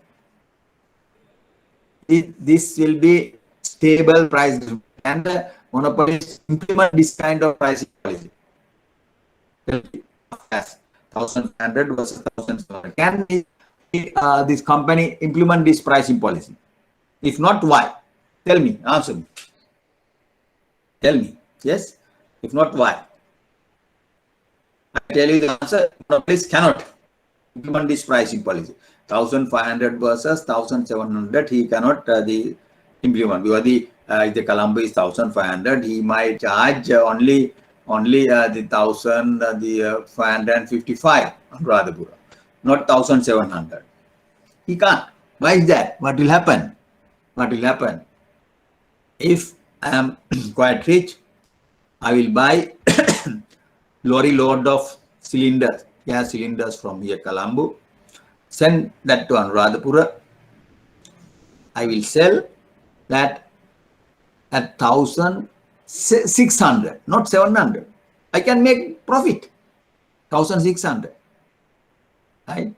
This will be stable price, and the monopolies implement this kind of pricing policy. Yes, 1,500 versus 1,700. Can this company implement this pricing policy? If not, why? Tell me, answer me. Tell me. Yes? If not, why? I tell you the answer, monopolies cannot implement this pricing policy. 1,500 versus 1,700, he cannot implement. Because if the Colombo is 1,500, he might charge only the 1,555 Anuradhapura, not 1,700. He can't. Why is that? What will happen? What will happen? If I am quite rich, I will buy lorry load of cylinders, gas cylinders from here, Colombo, send that to Anuradhapura. I will sell that at 1,600, not 700. I can make profit, 1,600. Right?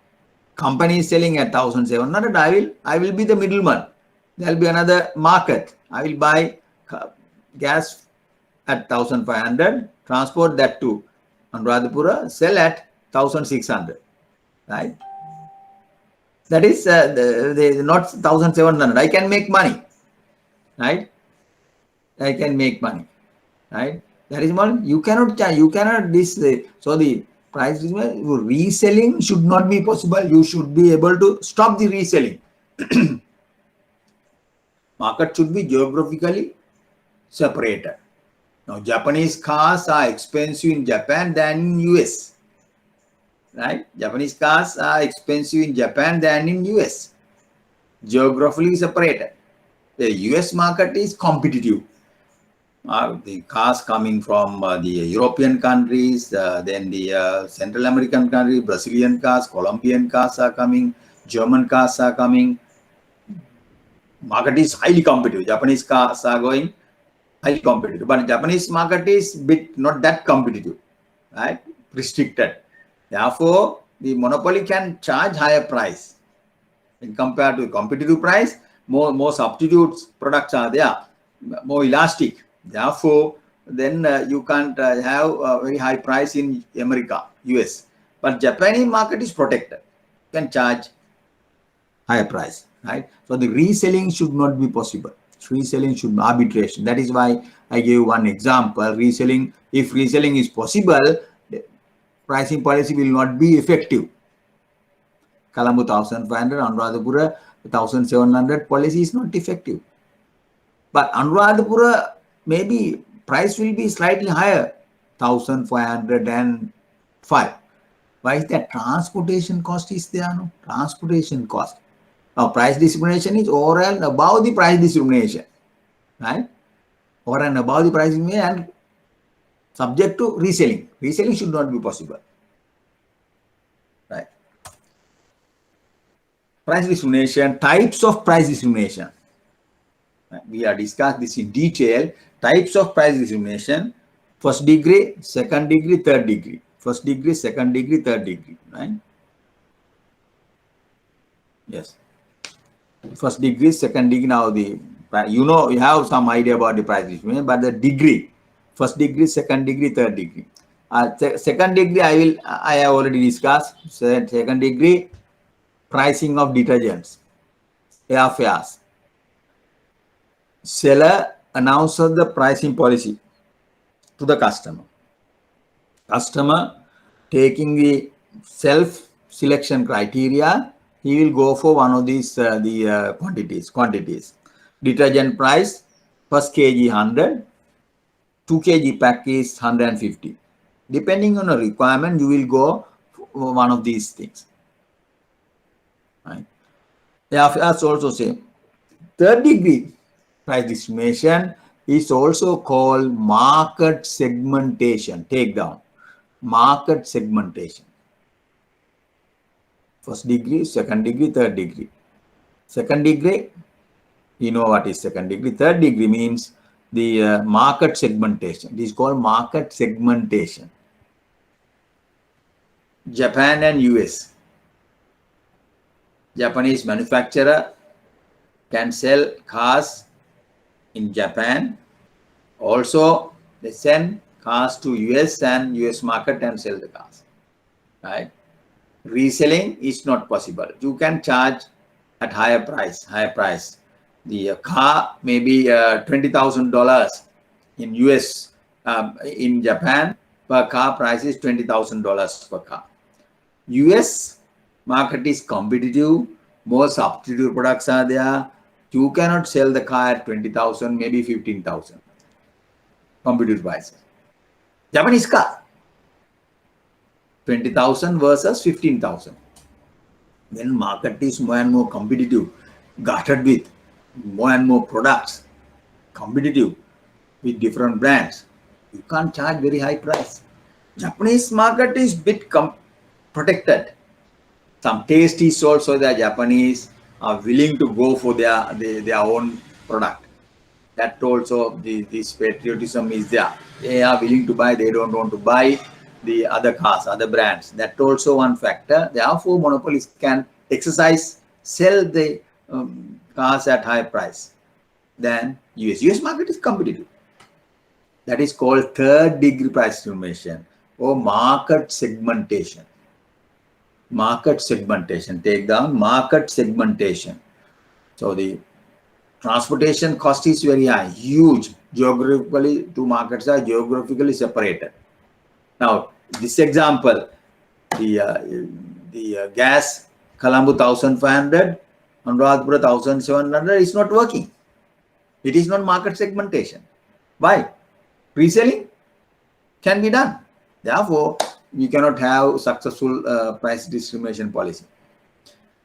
Company is selling at 1,700. I will be the middleman. There will be another market. I will buy gas at 1,500, transport that to Anuradhapura, sell at 1,600. Right? That is not 1,700. I can make money. Right? I can make money. Right? That is one. You cannot charge. You cannot so the price reselling should not be possible. You should be able to stop the reselling. Market should be geographically separated. Now, Japanese cars are expensive in Japan than in US. Right? Japanese cars are expensive in Japan than in US. Geographically separated. The US market is competitive. The cars coming from the European countries, then the Central American countries, Brazilian cars, Colombian cars are coming, German cars are coming. Market is highly competitive. Japanese cars are going highly competitive, but Japanese market is not that competitive, right? Restricted. Therefore, the monopoly can charge higher price. In compared to competitive price, more substitutes products are there, more elastic. Therefore, then you can't have a very high price in America, US. But Japanese market is protected. You can charge higher price, right? So the reselling should not be possible. Reselling should be arbitration. That is why I gave one example. Reselling, if reselling is possible, the pricing policy will not be effective. Colombo 1500, Anuradhapura 1700 policy is not effective. But Anuradhapura, maybe price will be slightly higher, 1505. Why is that? Transportation cost is there, no? Transportation cost. Now, price discrimination is over and above the price discrimination, right? Over and above the price discrimination and subject to reselling. Reselling should not be possible, right? Price discrimination, types of price discrimination. We have discussed this in detail. Types of price discrimination: first degree, second degree, third degree. First degree, second degree, third degree, right? Yes. First degree, second degree. Now you have some idea about the price discrimination, but the degree: first degree, second degree, third degree. Second degree, I have already discussed. Second degree, pricing of detergents, airfares. Seller announces the pricing policy to the customer. Customer taking the self-selection criteria, he will go for one of these quantities. Detergent price, first kg 100, 2 kg pack is 150. Depending on a requirement, you will go for one of these things. Right? That's also same. Third degree price discrimination is also called market segmentation. Take down. Market segmentation. First degree, second degree, third degree. Second degree, you know what is second degree. Third degree means the market segmentation. It is called market segmentation. Japan and US. Japanese manufacturer can sell cars in Japan. Also, they send cars to US and US market and sell the cars. Right? Reselling is not possible. You can charge at higher price. The car may be $20,000 in US. In Japan, per car price is $20,000 per car. US market is competitive. More substitute products are there. You cannot sell the car at 20,000, maybe 15,000. Competitive prices. Japanese car, 20,000 versus 15,000. When market is more and more competitive, gutted with more and more products, competitive with different brands, you can't charge very high price. Japanese market is bit protected. Some taste is also the Japanese are willing to go for their own product. That also this patriotism is there. They are willing to buy. They don't want to buy the other cars, other brands. That also one factor. Therefore, monopolies can sell the cars at higher price than US. US market is competitive. That is called third degree price discrimination or market segmentation. Market segmentation. Take down market segmentation. So the transportation cost is very high, huge. Geographically, two markets are geographically separated. Now, this example, the gas Colombo 1500, Anuradhapura 1700 is not working. It is not market segmentation. Why? Reselling can be done. Therefore, we cannot have successful price discrimination policy.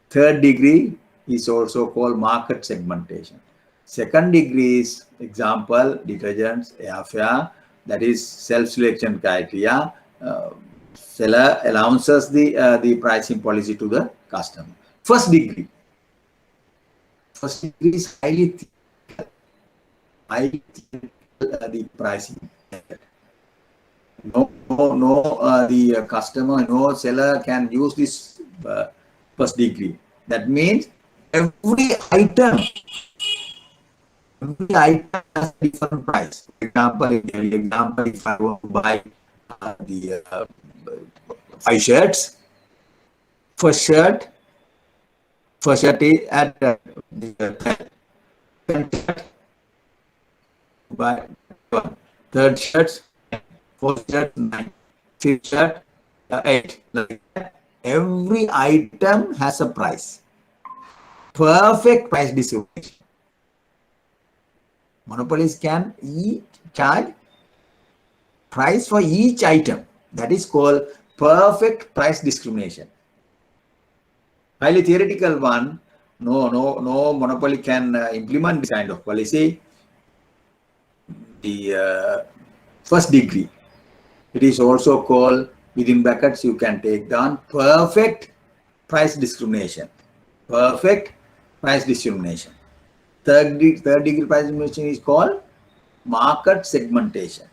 Third degree is also called market segmentation. Second degree is example detergents, airfare, that is self-selection criteria. Seller announces the pricing policy to the customer. First degree is highly the pricing. The customer, no seller can use this first degree. That means every item has a different price. For example, if I want to buy the 5 shirts, first shirt is at the 10 shirt, buy one. Third shirt, fourth shirt, 9, fifth shirt, 8. Like that. Every item has a price. Perfect price distribution. Monopolies can charge price for each item. That is called perfect price discrimination. Highly theoretical one. No monopoly can implement this kind of policy. The first degree. It is also called, within brackets, you can take down perfect price discrimination. Perfect price discrimination. Third degree price discrimination is called market segmentation.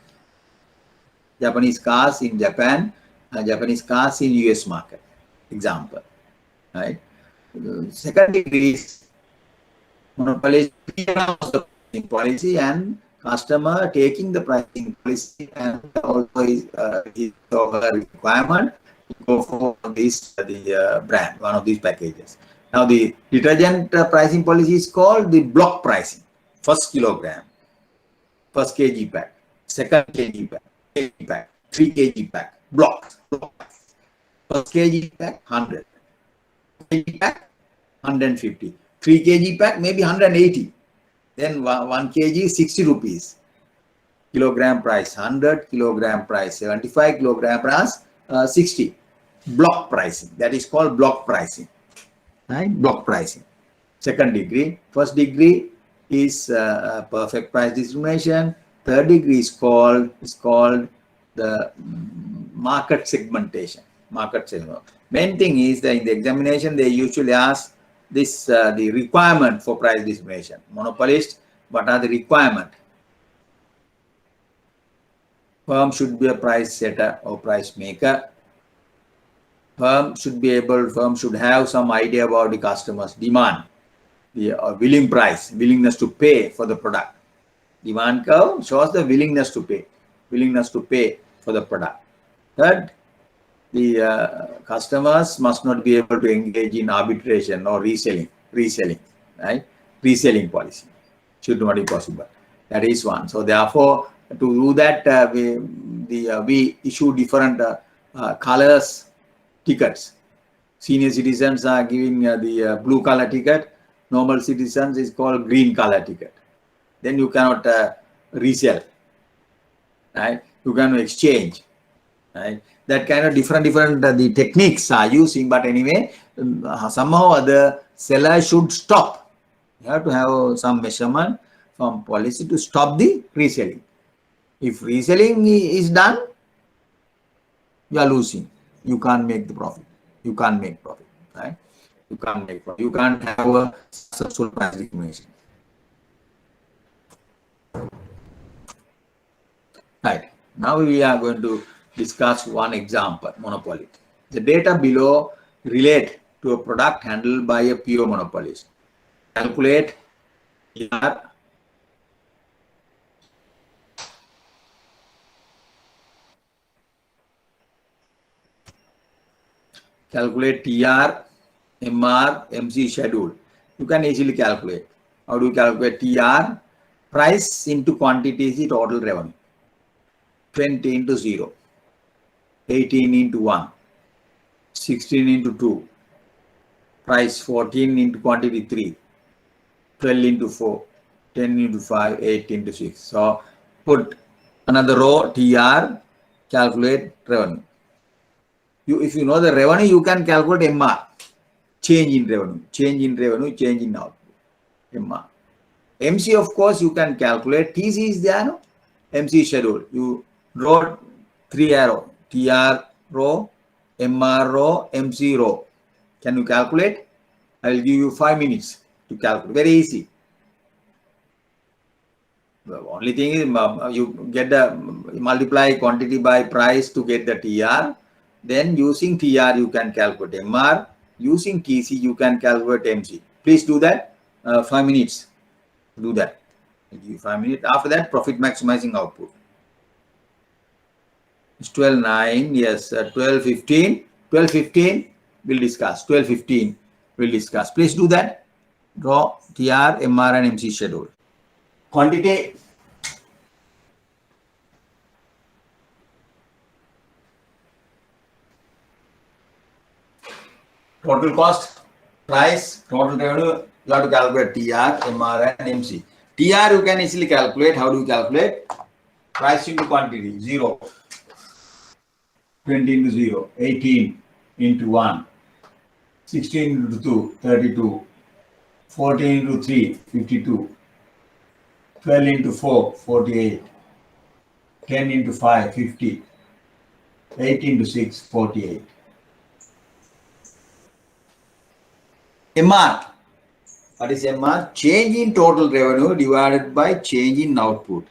Japanese cars in Japan, Japanese cars in US market. Example, right? Second degree is monopoly pricing policy and customer taking the pricing policy and also his or her requirement to go for this brand, one of these packages. Now the detergent pricing policy is called the block pricing. First kilogram, first kg pack, second kg pack, 3 kg pack, block. First kg pack 100, kg pack 150, 3 kg pack maybe 180. Then 1 kg 60 rupees. Kilogram price 100, kilogram price 75, kilogram price 60. Block pricing. That is called block pricing. Right? Block pricing. Second degree. First degree is perfect price discrimination. Third degree is called the market segmentation. Market segment. Main thing is that in the examination they usually ask this the requirement for price discrimination. Monopolist, what are the requirement? Firm should be a price setter or price maker. Firm should have some idea about the customer's demand, the willingness to pay for the product. Demand curve shows the willingness to pay for the product. Third, the customers must not be able to engage in arbitration or reselling, right? Reselling policy should not be possible. That is one. So therefore, to do that, we issue different colors tickets. Senior citizens are giving the blue color ticket. Normal citizens is called green color ticket. Then you cannot resell, right? You can exchange, right? That kind of different the techniques are using, but anyway, somehow the seller should stop. You have to have some measurement from policy to stop the reselling. If reselling is done, you are losing. You can't make the profit. You can't make profit, right? You can't make profit. You can't have a successful price discrimination. Right. Now we are going to discuss one example, monopoly. The data below relate to a product handled by a pure monopolist. Calculate TR, MR, MC schedule. You can easily calculate. How do you calculate TR? Price into quantity is the total revenue. 20 into 0, 18 into 1, 16 into 2, price 14 into quantity 3, 12 into 4, 10 into 5, 8 into 6. So put another row TR, calculate revenue. If you know the revenue, you can calculate MR, change in revenue, change in output, MR. MC, of course, you can calculate. TC is there, no? MC schedule. You draw 3 arrow, TR row, MR row, MC row. Can you calculate? I will give you 5 minutes to calculate. Very easy. The only thing is you get the multiply quantity by price to get the TR. Then using TR you can calculate MR. Using TC you can calculate MC. Please do that. 5 minutes. Do that. I'll give you 5 minutes. After that, profit maximizing output. It's 12:09. Yes, 12:15. 12:15. We'll discuss. 12:15. We'll discuss. Please do that. Draw TR, MR, and MC schedule. Quantity. Total cost, price, total revenue, you have to calculate TR, MR, and MC. TR you can easily calculate. How do you calculate? Price into quantity, 0. 20 into 0, 18 into 1, 16 into 2, 32, 14 into 3, 52, 12 into 4, 48, 10 into 5, 50, 8 into 6, 48. MR. What is MR? Change in total revenue divided by change in output.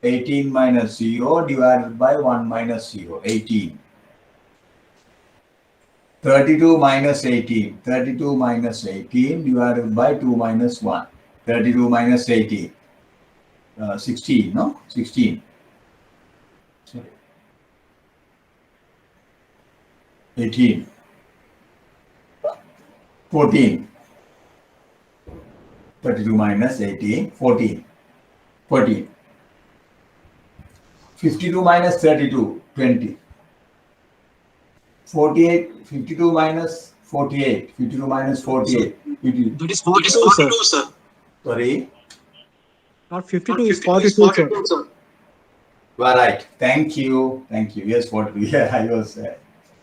18 minus 0 divided by 1 minus 0. 18. 32 minus 18. 32 minus 18 divided by 2 minus 1. 32 minus 18. 16, no? 16. Sorry. 18. 14. 32 minus 18, 14. 14. 52 minus 32, 20. 48, 52 minus 48, 52 minus 48. That is 42, sir. Sorry? Not 52, is 42, sir. You are right. Thank you. Thank you. Yes, 42. Yeah, I was.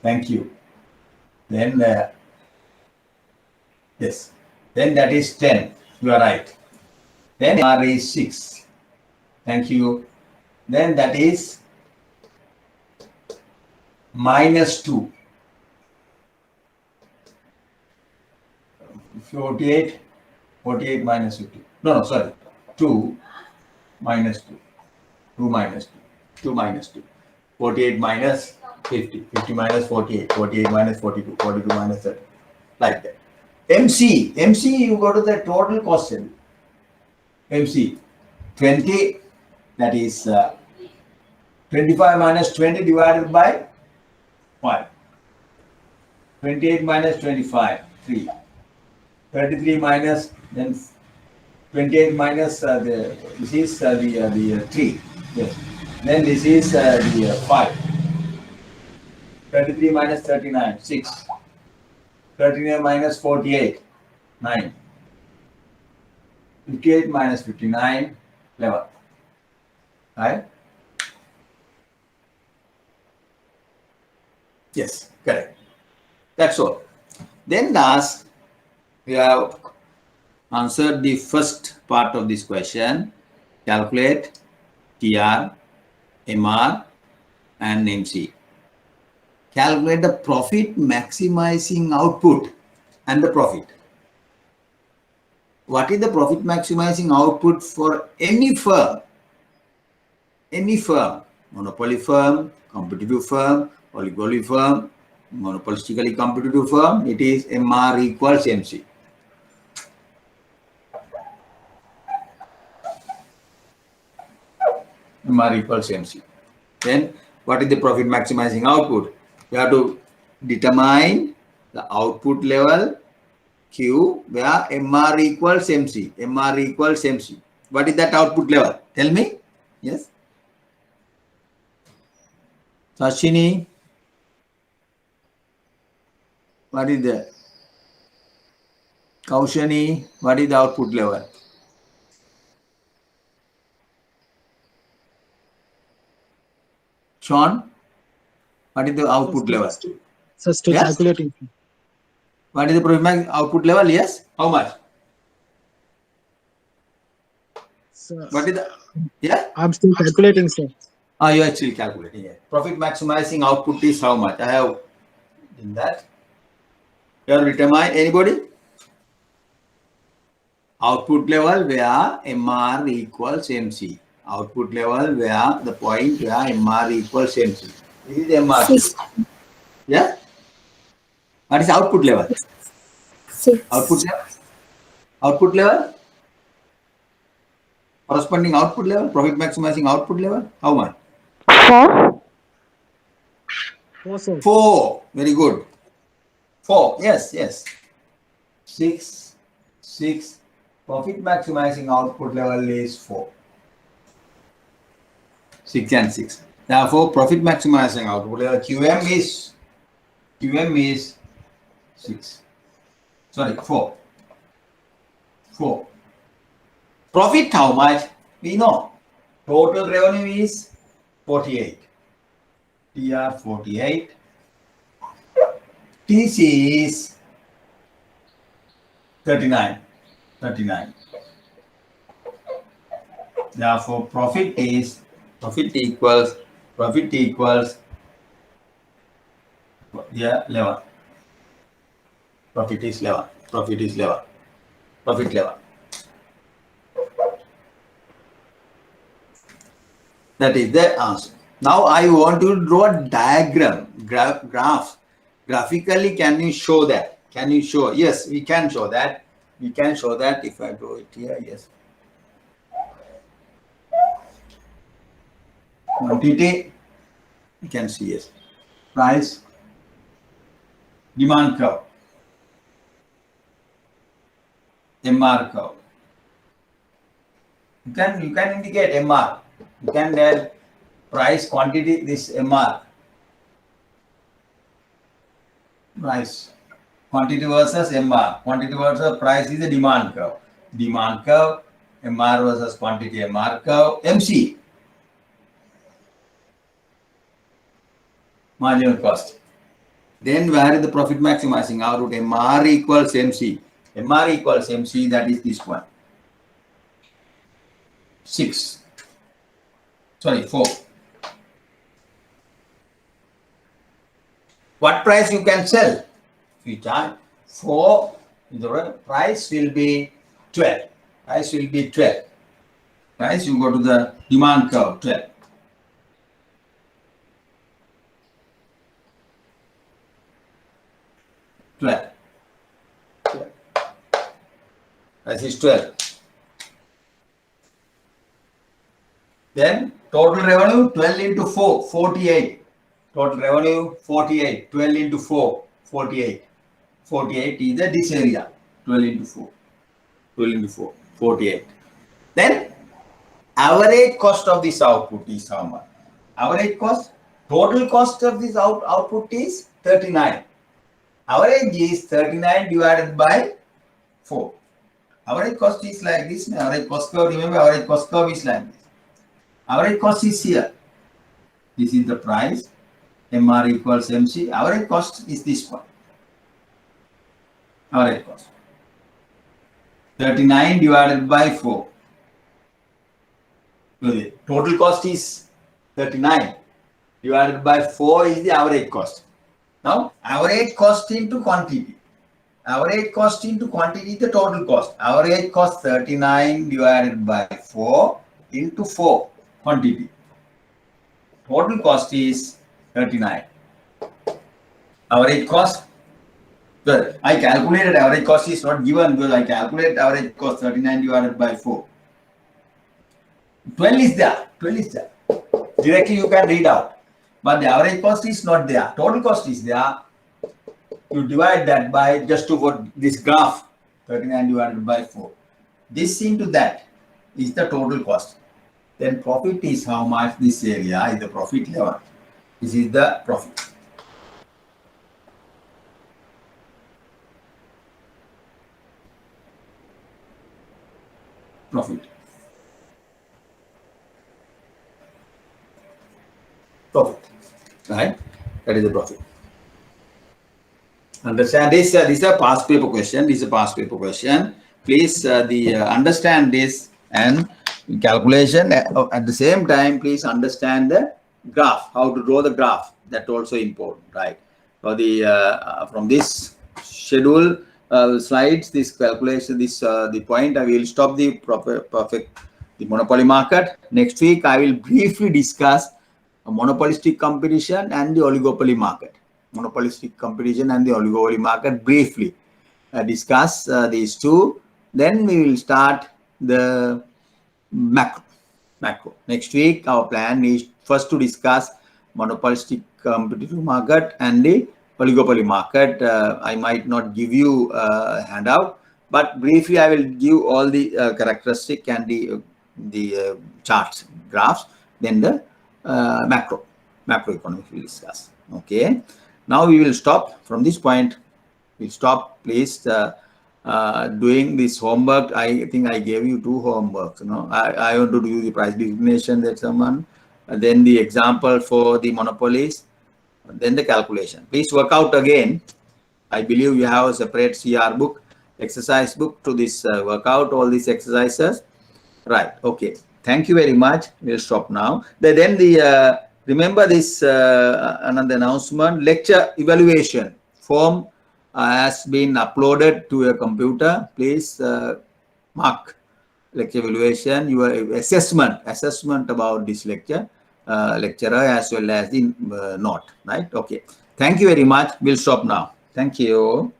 Thank you. Then, yes. Then that is 10. You are right. Then R is 6. Thank you. Then that is minus 2. 48. 48 minus 50. No, sorry. 2 minus 2. 2 minus 2. 2 minus 2. 48 minus 50. 50 minus 48. 48 minus 42. 42 minus 30. Like that. MC, you go to the total cost cell. MC, 20, that is 25 minus 20 divided by 5. 28 minus 25, 3. 33 minus, then 28 minus this is the 3. Yes. Then this is the 5. 33 minus 39, 6. 39 minus 48, 9. 58 minus 59, 11. Right? Yes, correct. That's all. Then last, we have answered the first part of this question. Calculate TR, MR, and MC. Calculate the profit maximizing output and the profit. What is the profit maximizing output for any firm? Any firm, monopoly firm, competitive firm, oligopoly firm, monopolistically competitive firm, it is MR equals MC. MR equals MC. Then what is the profit maximizing output? You have to determine the output level Q where MR equals MC. MR equals MC. What is that output level? Tell me. Yes. Sashini. What is the Kaushani? What is the output level? Sean? What is the output level? So still Yes? calculating. What is the profit max output level? Yes. How much? So, What is the? Yeah. I'm still calculating, sir. You are actually calculating. Yeah. Profit maximizing output is how much? I have in that. You have determined anybody? Output level where MR equals MC. Output level where the point where MR equals MC. This is MR. 6. Yeah. What is output level? 6. Output level. Output level? Corresponding output level, profit maximizing output level, how much? 4. 4, sir. 4. Very good. 4. Yes, yes. 6. 6. Profit maximizing output level is 4. 6 and 6. Therefore, profit maximizing output level QM is 6. Sorry, 4. 4. Profit how much? We know. Total revenue is 48. TR 48. TC is 39. 39. Therefore, profit equals yeah, 11. Profit is 11. Profit is 11. Profit 11. That is the answer. Now I want to draw a diagram, graph. Graphically, can you show that? Can you show? Yes, we can show that. We can show that if I draw it here. Yes. Quantity, you can see, yes. Price, demand curve, MR curve. You can indicate MR. You can tell price, quantity, this MR. Price, quantity versus MR. Quantity versus price is the demand curve. Demand curve, MR versus quantity, MR curve, MC. Marginal cost. Then where is the profit maximizing output? MR equals MC. MR equals MC, that is this one. 6. Sorry, 4. What price you can sell? If you charge 4, the price will be 12. Price will be 12. Price, you go to the demand curve, 12. 12. Price is 12. Then total revenue 12 into 4, 48. Total revenue 48. 12 into 4, 48. 48 is the this area. 12 into 4. 12 into 4, 48. Then average cost of this output is how much? Average cost, total cost of this output is 39. Average is 39 divided by 4. Average cost is like this. Average cost curve, remember, average cost curve is like this. Average cost is here. This is the price. MR equals MC. Average cost is this one. Average cost. 39 divided by 4. Total cost is 39 divided by 4 is the average cost. Now, average cost into quantity. Average cost into quantity is the total cost. Average cost 39 divided by 4 into 4 quantity. Total cost is 39. Average cost. Well, I calculated average cost is not given because I calculated average cost 39 divided by 4. 12 is there. 12 is there. Directly you can read out. But the average cost is not there. Total cost is there. You divide that by just to what this graph 39 divided by 4. This into that is the total cost. Then profit is how much this area is the profit level. This is the profit. Profit. Profit. Right? That is the profit. Understand this? This is a past paper question. This is a past paper question. Please understand this and calculation at the same time. Please understand the graph. How to draw the graph. That also important, right? So the from this schedule slides, this calculation, this the point. I will stop the the monopoly market. Next week, I will briefly discuss a monopolistic competition and the oligopoly market. Monopolistic competition and the oligopoly market, briefly discuss these two Then we will start the macro. Next week, our plan is first to discuss monopolistic competitive market and the oligopoly market. I might not give you a handout, but briefly I will give all the characteristic and the charts, graphs. Then the macroeconomics we will discuss. Okay. Now we will stop from this point. We'll stop. Please doing this homework. I think I gave you 2 homeworks. I want to do the price designation, that someone, then the example for the monopolies, then the calculation. Please work out again. I believe you have a separate CR book, exercise book to this work out all these exercises. Right. Okay. Thank you very much. We'll stop now. Then the remember this another announcement. Lecture evaluation form has been uploaded to your computer. Please mark lecture evaluation, your assessment about this lecturer as well as the note. Right. Okay. Thank you very much. We'll stop now. Thank you.